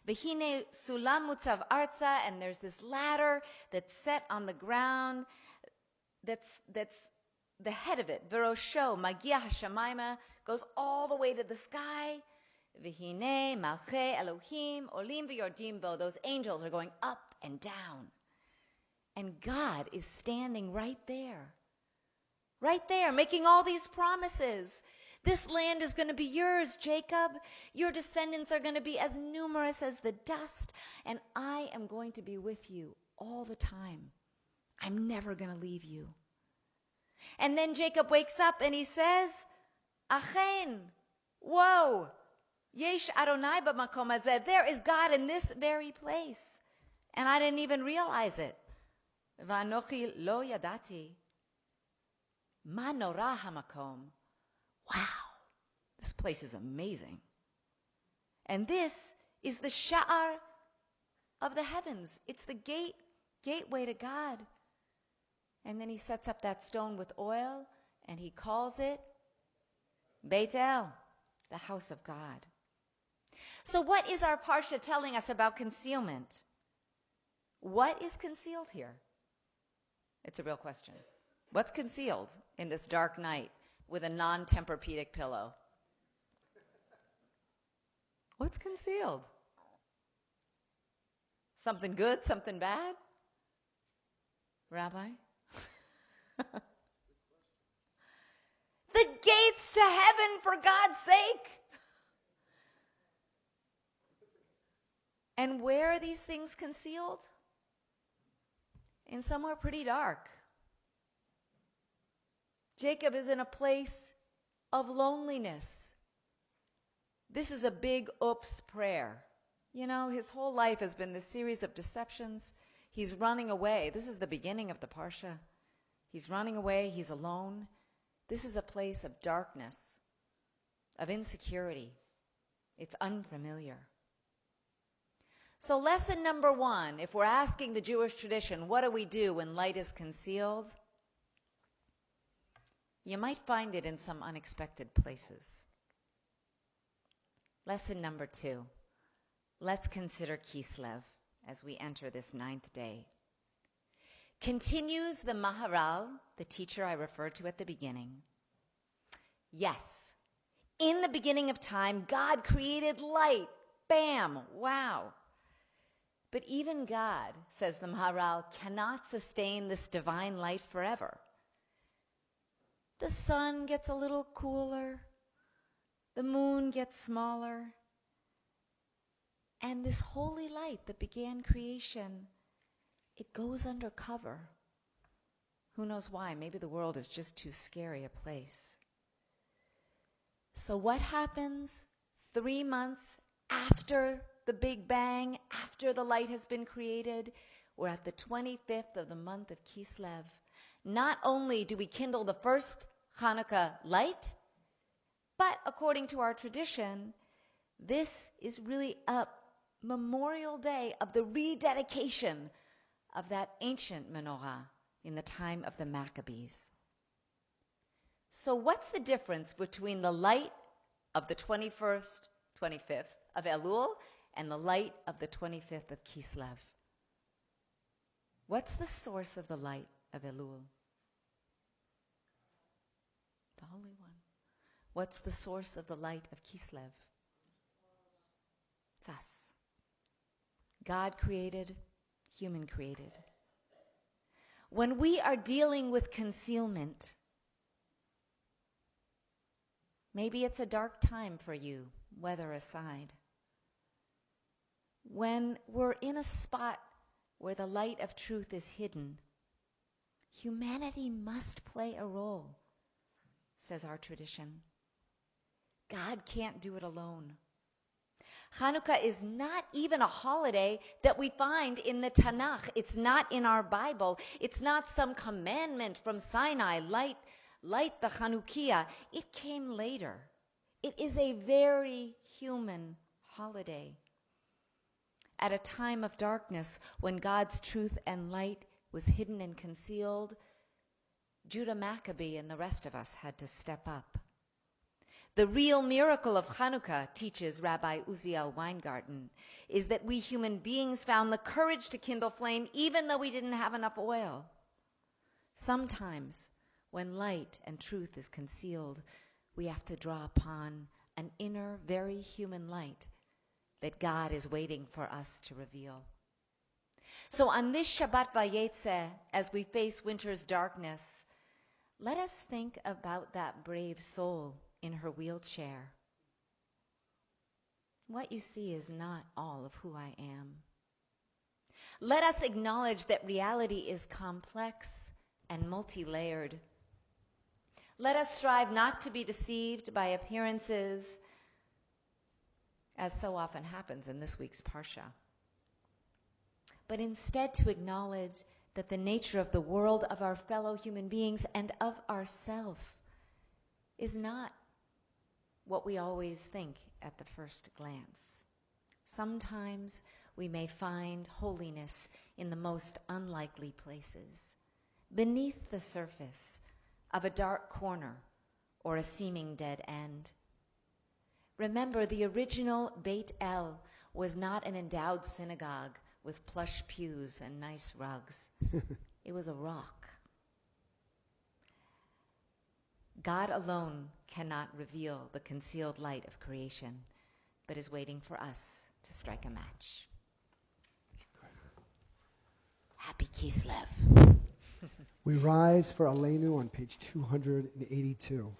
V'hine sulam mutzav arza, and there's this ladder that's set on the ground, that's the head of it, Verosho, Magia Hashamayma, goes all the way to the sky. V'hine malchei Elohim olim v'yordim bo. Those angels are going up and down. And God is standing right there, making all these promises. This land is going to be yours, Jacob. Your descendants are going to be as numerous as the dust, and I am going to be with you all the time. I'm never going to leave you. And then Jacob wakes up and he says, Achen, whoa, yesh Adonai b'makom hazeh. There is God in this very place. And I didn't even realize it. V'anochi lo yadati. Ma norah hamakom. Wow, this place is amazing. And this is the sha'ar of the heavens. It's the gateway to God. And then he sets up that stone with oil, and he calls it Beth-El, the house of God. So what is our parsha telling us about concealment? What is concealed here? It's a real question. What's concealed in this dark night with a non-Tempur-Pedic pillow? What's concealed? Something good? Something bad? Rabbi? The gates to heaven, for God's sake! And where are these things concealed? In somewhere pretty dark. Jacob is in a place of loneliness. This is a big oops prayer. You know, his whole life has been this series of deceptions. He's running away. This is the beginning of the parsha. He's running away. He's alone. This is a place of darkness, of insecurity. It's unfamiliar. So lesson number 1, if we're asking the Jewish tradition, what do we do when light is concealed? You might find it in some unexpected places. Lesson number 2, let's consider Kislev as we enter this 9th day. Continues the Maharal, the teacher I referred to at the beginning. Yes, in the beginning of time, God created light. Bam! Wow! But even God, says the Maharal, cannot sustain this divine light forever. The sun gets a little cooler. The moon gets smaller. And this holy light that began creation, it goes under cover. Who knows why? Maybe the world is just too scary a place. So what happens 3 months after the Big Bang, after the light has been created? We're at the 25th of the month of Kislev. Not only do we kindle the first Hanukkah light, but according to our tradition, this is really a memorial day of the rededication of that ancient menorah in the time of the Maccabees. So what's the difference between the light of the 25th of Elul and the light of the 25th of Kislev? What's the source of the light of Elul? The Holy One. What's the source of the light of Kislev? It's us. God created, human created. When we are dealing with concealment, maybe it's a dark time for you, weather aside. When we're in a spot where the light of truth is hidden, humanity must play a role, says our tradition. God can't do it alone. Hanukkah is not even a holiday that we find in the Tanakh. It's not in our Bible. It's not some commandment from Sinai, light the Chanukiah. It came later. It is a very human holiday. At a time of darkness, when God's truth and light was hidden and concealed, Judah Maccabee and the rest of us had to step up. The real miracle of Hanukkah, teaches Rabbi Uziel Weingarten, is that we human beings found the courage to kindle flame even though we didn't have enough oil. Sometimes, when light and truth is concealed, we have to draw upon an inner, very human light that God is waiting for us to reveal. So on this Shabbat Vayetze, as we face winter's darkness, let us think about that brave soul in her wheelchair. What you see is not all of who I am. Let us acknowledge that reality is complex and multi-layered. Let us strive not to be deceived by appearances, as so often happens in this week's Parsha, but instead to acknowledge that the nature of the world, of our fellow human beings, and of ourselves is not what we always think at the first glance. Sometimes we may find holiness in the most unlikely places, beneath the surface of a dark corner or a seeming dead end. Remember, the original Beth-El was not an endowed synagogue with plush pews and nice rugs. It was a rock. God alone cannot reveal the concealed light of creation, but is waiting for us to strike a match. Happy Kislev. We rise for Aleinu on page 282.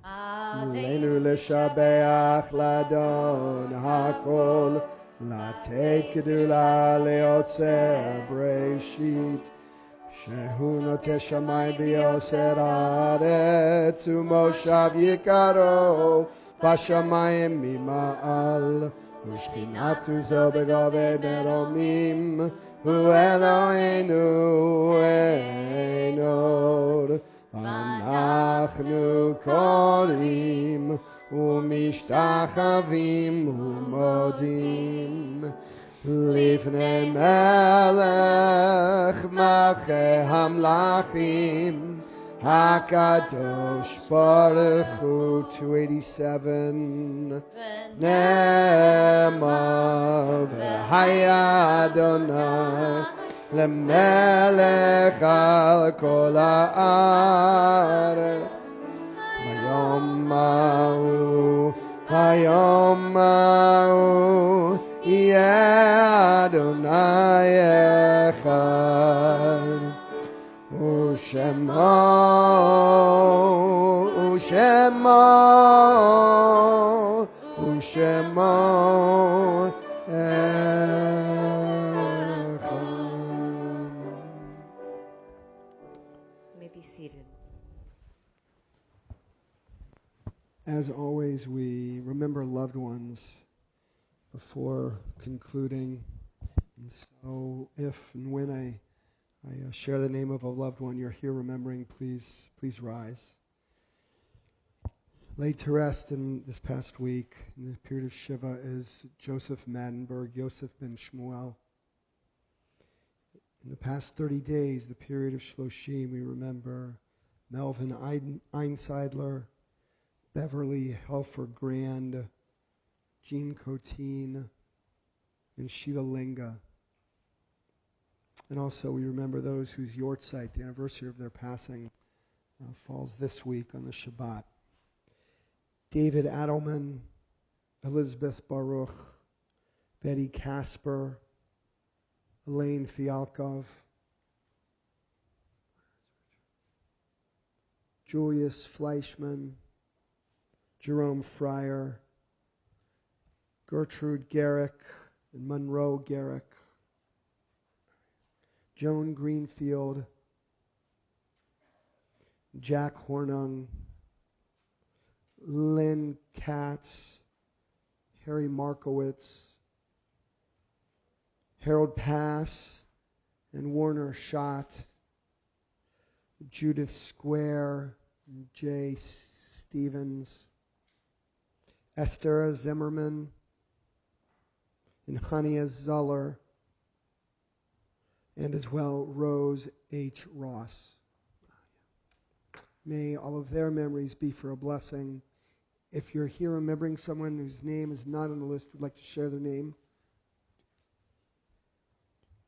Aleinu l'shabeach ladon hakol latei kedula leotzer breshit shehu note shamayim v'yoser haaretz u'moshav yikaro b'shamayim mima'al u'shchinatu zo begove meromim hu Eloheinu einor אנחנו קוראים ומשתחווים ומודים לפני מלך מלכי המלכים הקדוש ברוך הוא. 287 נאמר והיה אדוני למלך על כל הארץ ביום ההוא יהיה אדוני אחד ושמו Be seated. As always, we remember loved ones before concluding. And so if and when I share the name of a loved one you're here remembering, please rise. Laid to rest in this past week, in the period of Shiva, is Joseph Maddenberg, Yosef ben Shmuel. In the past 30 days, the period of Shloshim, we remember Melvin Einseidler, Beverly Helfer Grand, Jean Coteen, and Sheila Linga. And also we remember those whose yortzeit, the anniversary of their passing, falls this week on the Shabbat. David Adelman, Elizabeth Baruch, Betty Casper, Elaine Fialkov, Julius Fleischman, Jerome Fryer, Gertrude Garrick and Monroe Garrick, Joan Greenfield, Jack Hornung, Lynn Katz, Harry Markowitz, Harold Pass and Warner Schott, Judith Square, Jay Stevens, Esther Zimmerman, and Hania Zuller, and as well Rose H. Ross. May all of their memories be for a blessing. If you're here remembering someone whose name is not on the list, would like to share their name?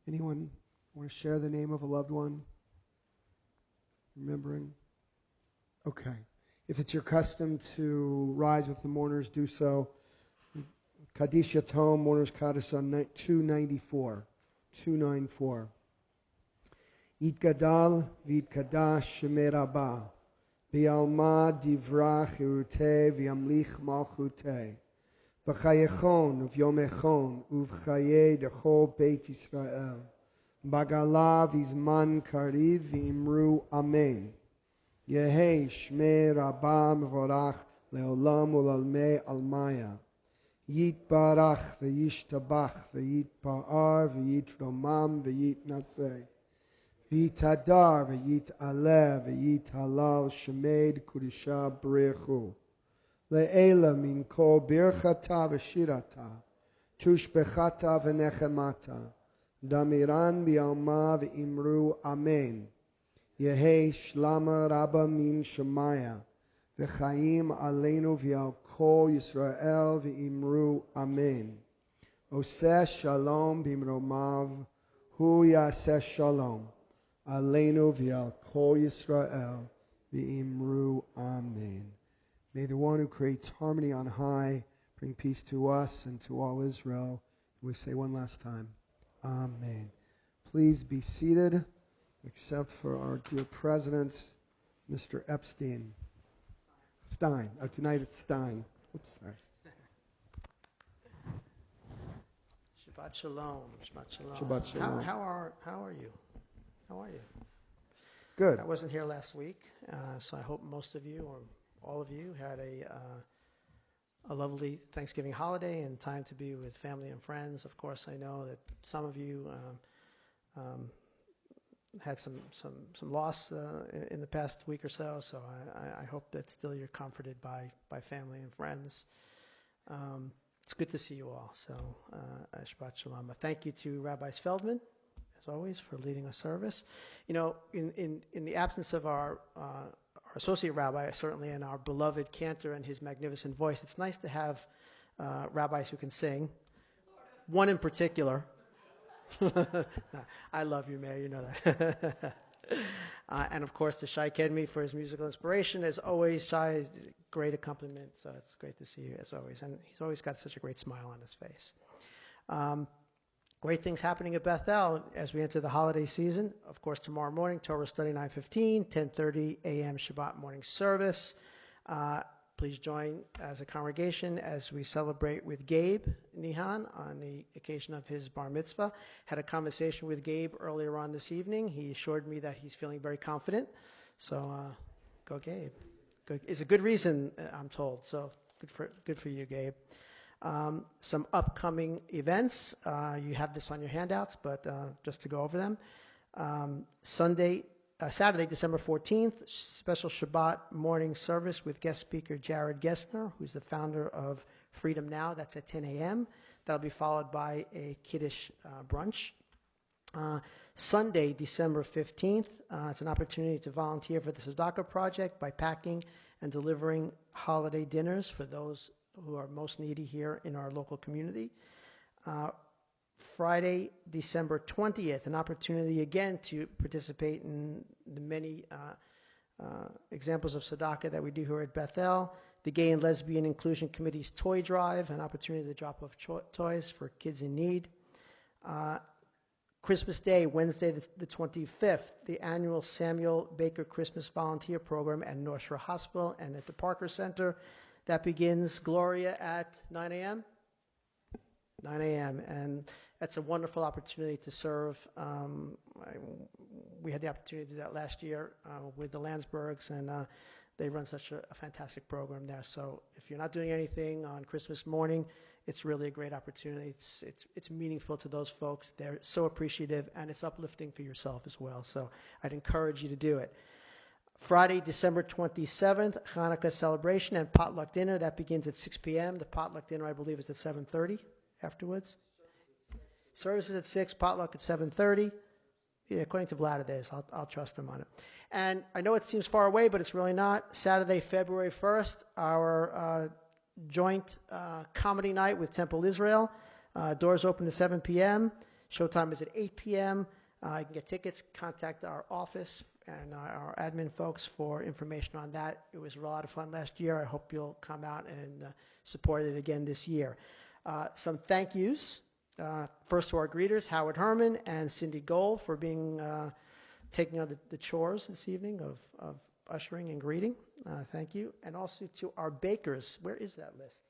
Anyone want to share the name of a loved one? Remembering? Okay. If it's your custom to rise with the mourners, do so. Kaddish Yatom, Mourners Kaddish on 294. 294. Yitgadal v'yitkadash shemei Rabbah. Bi'alma divra chirutei v'yamlich malchutei. B'chayechon uv'yomechon uv'chaye dechol Beit Yisrael. Bagala v'izman kariv v'imru amen. Yehei shmei Rabbah mevorach leolam ulalmei almaya. Yitbarach v'yishtabach v'yitpa'ar v'yitromam v'yitnaseh. V'yitadar v'yitaleh v'yithalal shemed kudisha b'rechu. Le'ela min kol birchata v'shirata. Tushbechata v'nechemata. Damiran bi'alma v'imru amen. Yehei shlama rabba min shemaya. V'chaim aleinu v'al kol Yisrael v'imru amen. Oseh shalom b'imromav. Hu yaseh shalom. Aleinu v'al kol Yisrael v'imru amen. May the one who creates harmony on high bring peace to us and to all Israel. We say one last time, amen. Please be seated, except for our dear president, Mr. Epstein. Stein. Oh, tonight it's Stein. Oops, sorry. Shabbat shalom. Shabbat shalom. Shabbat shalom. How are you? How are you? Good. I wasn't here last week, so I hope most of you or all of you had a lovely Thanksgiving holiday and time to be with family and friends. Of course, I know that some of you had some loss in the past week or so. So I hope that still you're comforted by family and friends. It's good to see you all. So Shabbat Shalom. Thank you to Rabbi Feldman, as always, for leading a service. You know, in the absence of our associate rabbi, certainly, and our beloved cantor and his magnificent voice, it's nice to have rabbis who can sing. One in particular. I love you, Mayor. You know that. And of course, to Shai Kedmi for his musical inspiration. As always, Shai, great accompaniment. So it's great to see you, as always. And he's always got such a great smile on his face. Great things happening at Beth-El as we enter the holiday season. Of course, tomorrow morning, Torah study 9:15, 10:30 a.m. Shabbat morning service. Please join as a congregation as we celebrate with Gabe Nihan on the occasion of his bar mitzvah. Had a conversation with Gabe earlier on this evening. He assured me that he's feeling very confident. So go Gabe. Good. It's a good reason, I'm told. So good for you, Gabe. Some upcoming events. You have this on your handouts, but just to go over them. Saturday, December 14th, special Shabbat morning service with guest speaker Jared Gessner, who's the founder of Freedom Now. That's at 10 a.m. That'll be followed by a Kiddush brunch. Sunday, December 15th, it's an opportunity to volunteer for the Tzedakah Project by packing and delivering holiday dinners for those who are most needy here in our local community. Friday, December 20th, an opportunity again to participate in the many examples of tzedakah that we do here at Beth-El. The Gay and Lesbian Inclusion Committee's Toy Drive, an opportunity to drop off toys for kids in need. Christmas Day, Wednesday the 25th, the annual Samuel Baker Christmas Volunteer Program at North Shore Hospital and at the Parker Center. That begins, Gloria, at 9 a.m.? 9 a.m. And that's a wonderful opportunity to serve. We had the opportunity to do that last year with the Landsbergs, and they run such a fantastic program there. So if you're not doing anything on Christmas morning, it's really a great opportunity. It's meaningful to those folks. They're so appreciative, and it's uplifting for yourself as well. So I'd encourage you to do it. Friday, December 27th, Hanukkah celebration and potluck dinner. That begins at 6 p.m. The potluck dinner, I believe, is at 7:30 afterwards. Services at 6, potluck at 7:30. Yeah, according to Vlad it is. I'll trust him on it. And I know it seems far away, but it's really not. Saturday, February 1st, our joint comedy night with Temple Israel. Doors open at 7 p.m. Showtime is at 8 p.m. You can get tickets, contact our office and our admin folks for information on that. It was a lot of fun last year. I hope you'll come out and support it again this year. Some thank yous. First to our greeters, Howard Herman and Cindy Gold, for taking on the chores this evening of ushering and greeting. Thank you. And also to our bakers. Where is that list?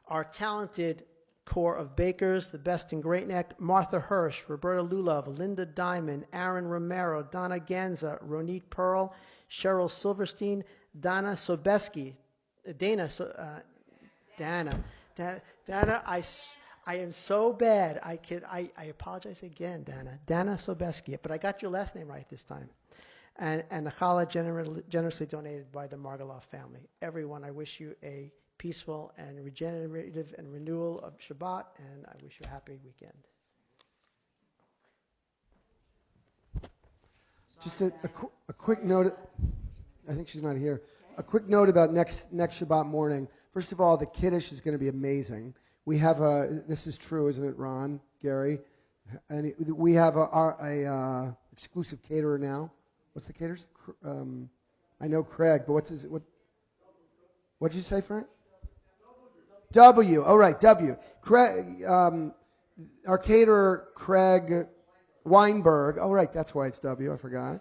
Our talented core of bakers, the best in Great Neck: Martha Hirsch, Roberta Lulov, Linda Diamond, Aaron Romero, Donna Ganza, Ronit Pearl, Cheryl Silverstein, Dana Sobeski, Dana, I am so bad. I apologize again, Dana Sobeski, but I got your last name right this time. And the challah generously donated by the Margaloff family. Everyone, I wish you a peaceful and regenerative and renewal of Shabbat, and I wish you a happy weekend. Just a quick note. I think she's not here. A quick note about next Shabbat morning. First of all, the Kiddush is going to be amazing. We have this is true, isn't it, Ron, Gary? And we have a exclusive caterer now. What's the caterer's? I know Craig, but what'd you say, Frank? W. Oh, right, W. Craig, our caterer, Craig Weinberg. Oh, right, that's why it's W. I forgot.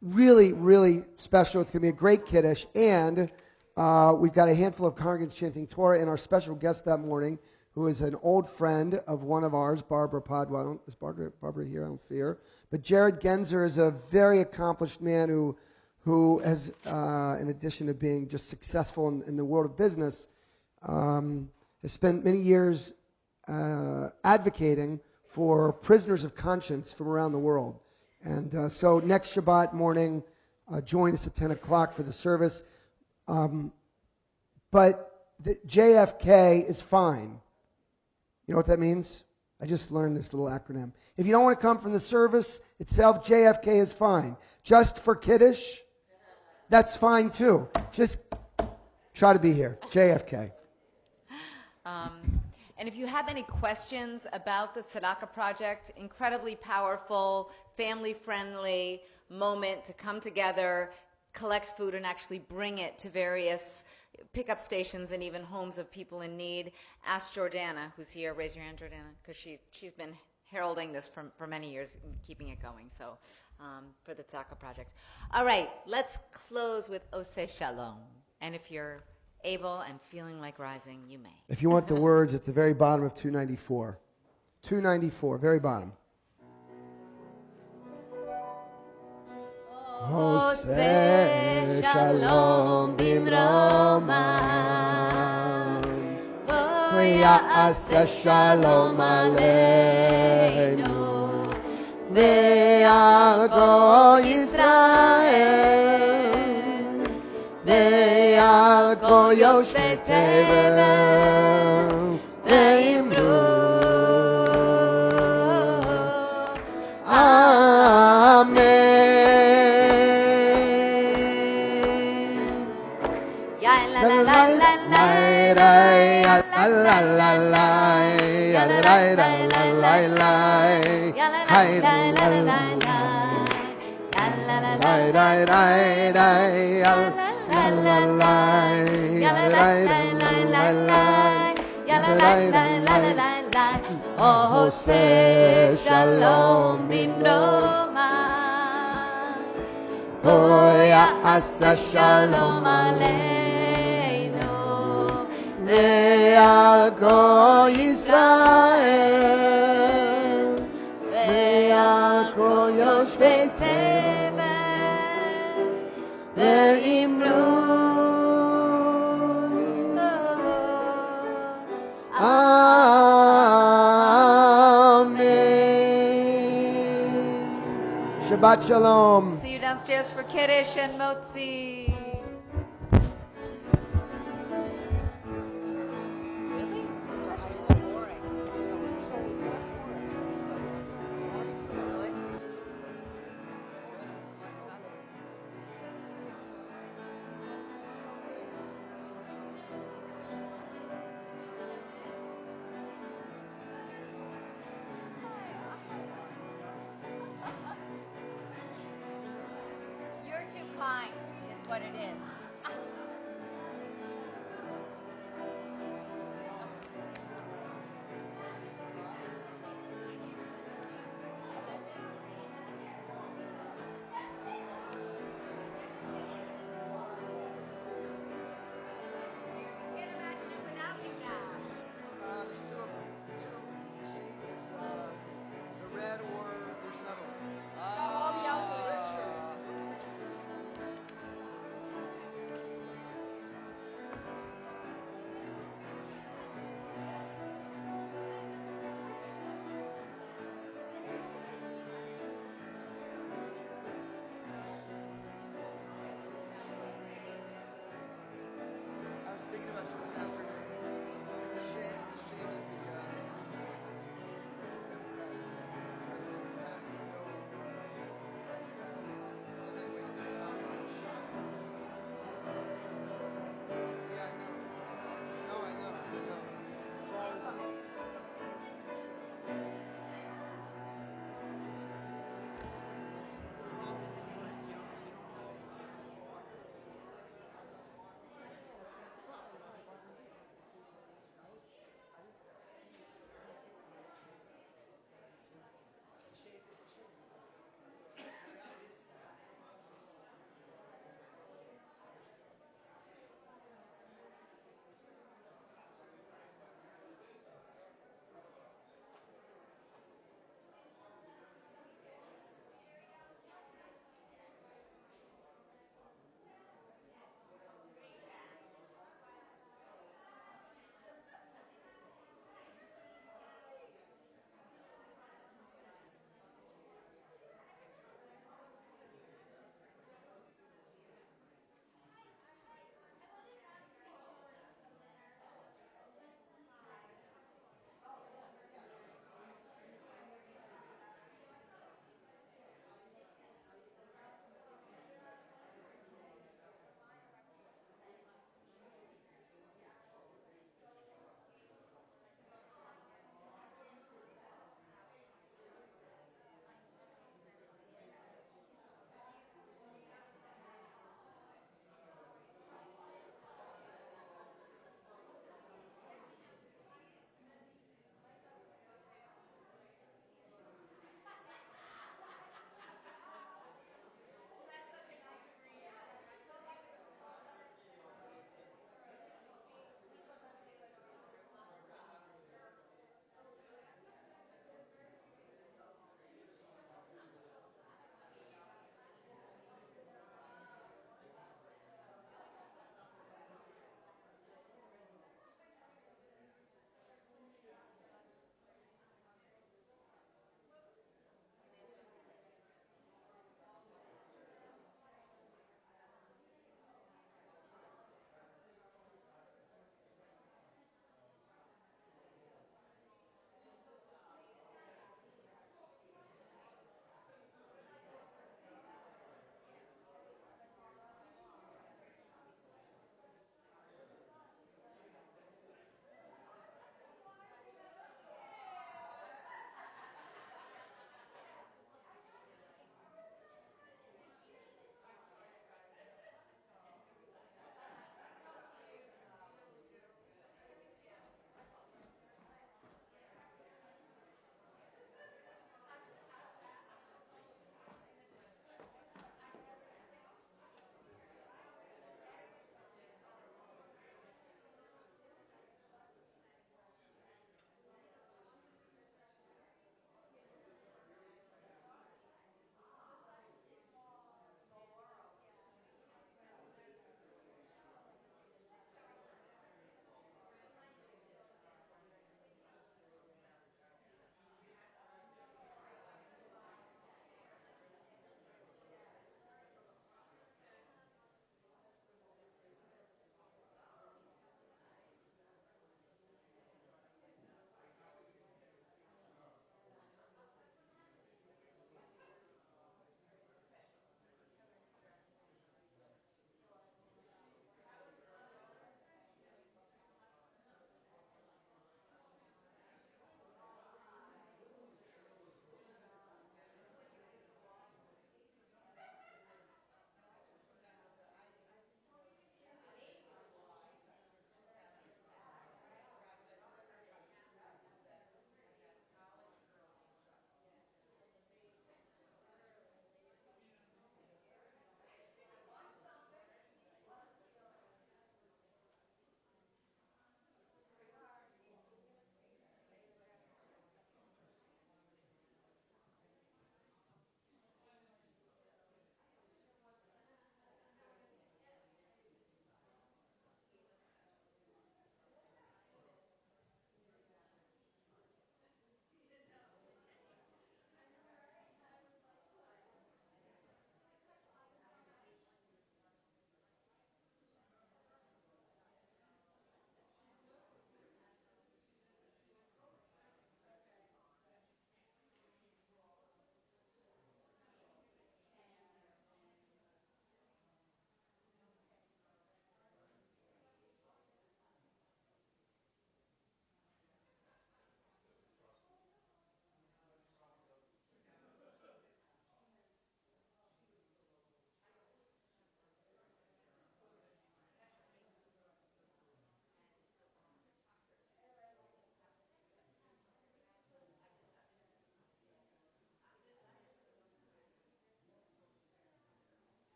Really, really special. It's going to be a great Kiddush. And we've got a handful of congregants chanting Torah, and our special guest that morning, who is an old friend of one of ours, Barbara Podwell. Is Barbara here? I don't see her. But Jared Genzer is a very accomplished man who has, in addition to being just successful in the world of business, has spent many years advocating for prisoners of conscience from around the world. And so next Shabbat morning, join us at 10 o'clock for the service. But the JFK is fine. You know what that means? I just learned this little acronym. If you don't want to come from the service itself, JFK is fine. Just for Kiddush, that's fine too. Just try to be here. JFK. And if you have any questions about the Tzedakah Project, incredibly powerful, family-friendly moment to come together, collect food, and actually bring it to various pickup stations and even homes of people in need. Ask Jordana, who's here. Raise your hand, Jordana, because she's been heralding this for many years and keeping it going. So for the Tzedakah Project. All right, let's close with Oseh Shalom. And if you're able and feeling like rising, you may. If you want the words, at the very bottom of 294. 294, very bottom. Oseh Shalom Bimroman V'ya'aseh Shalom Aleinu Ve'al Kol Yisrael Ve'al Kol Yoshvei Tevel Ve'imru Amen. Oseh Shalom Bimroman V'ya'aseh Shalom Aleinu Ve'al Kol Yisrael Ve'al Kol Yoshvei Tevel Ve'imru Amen. Shabbat Shalom. See you downstairs for Kiddush and Motzi. what it is.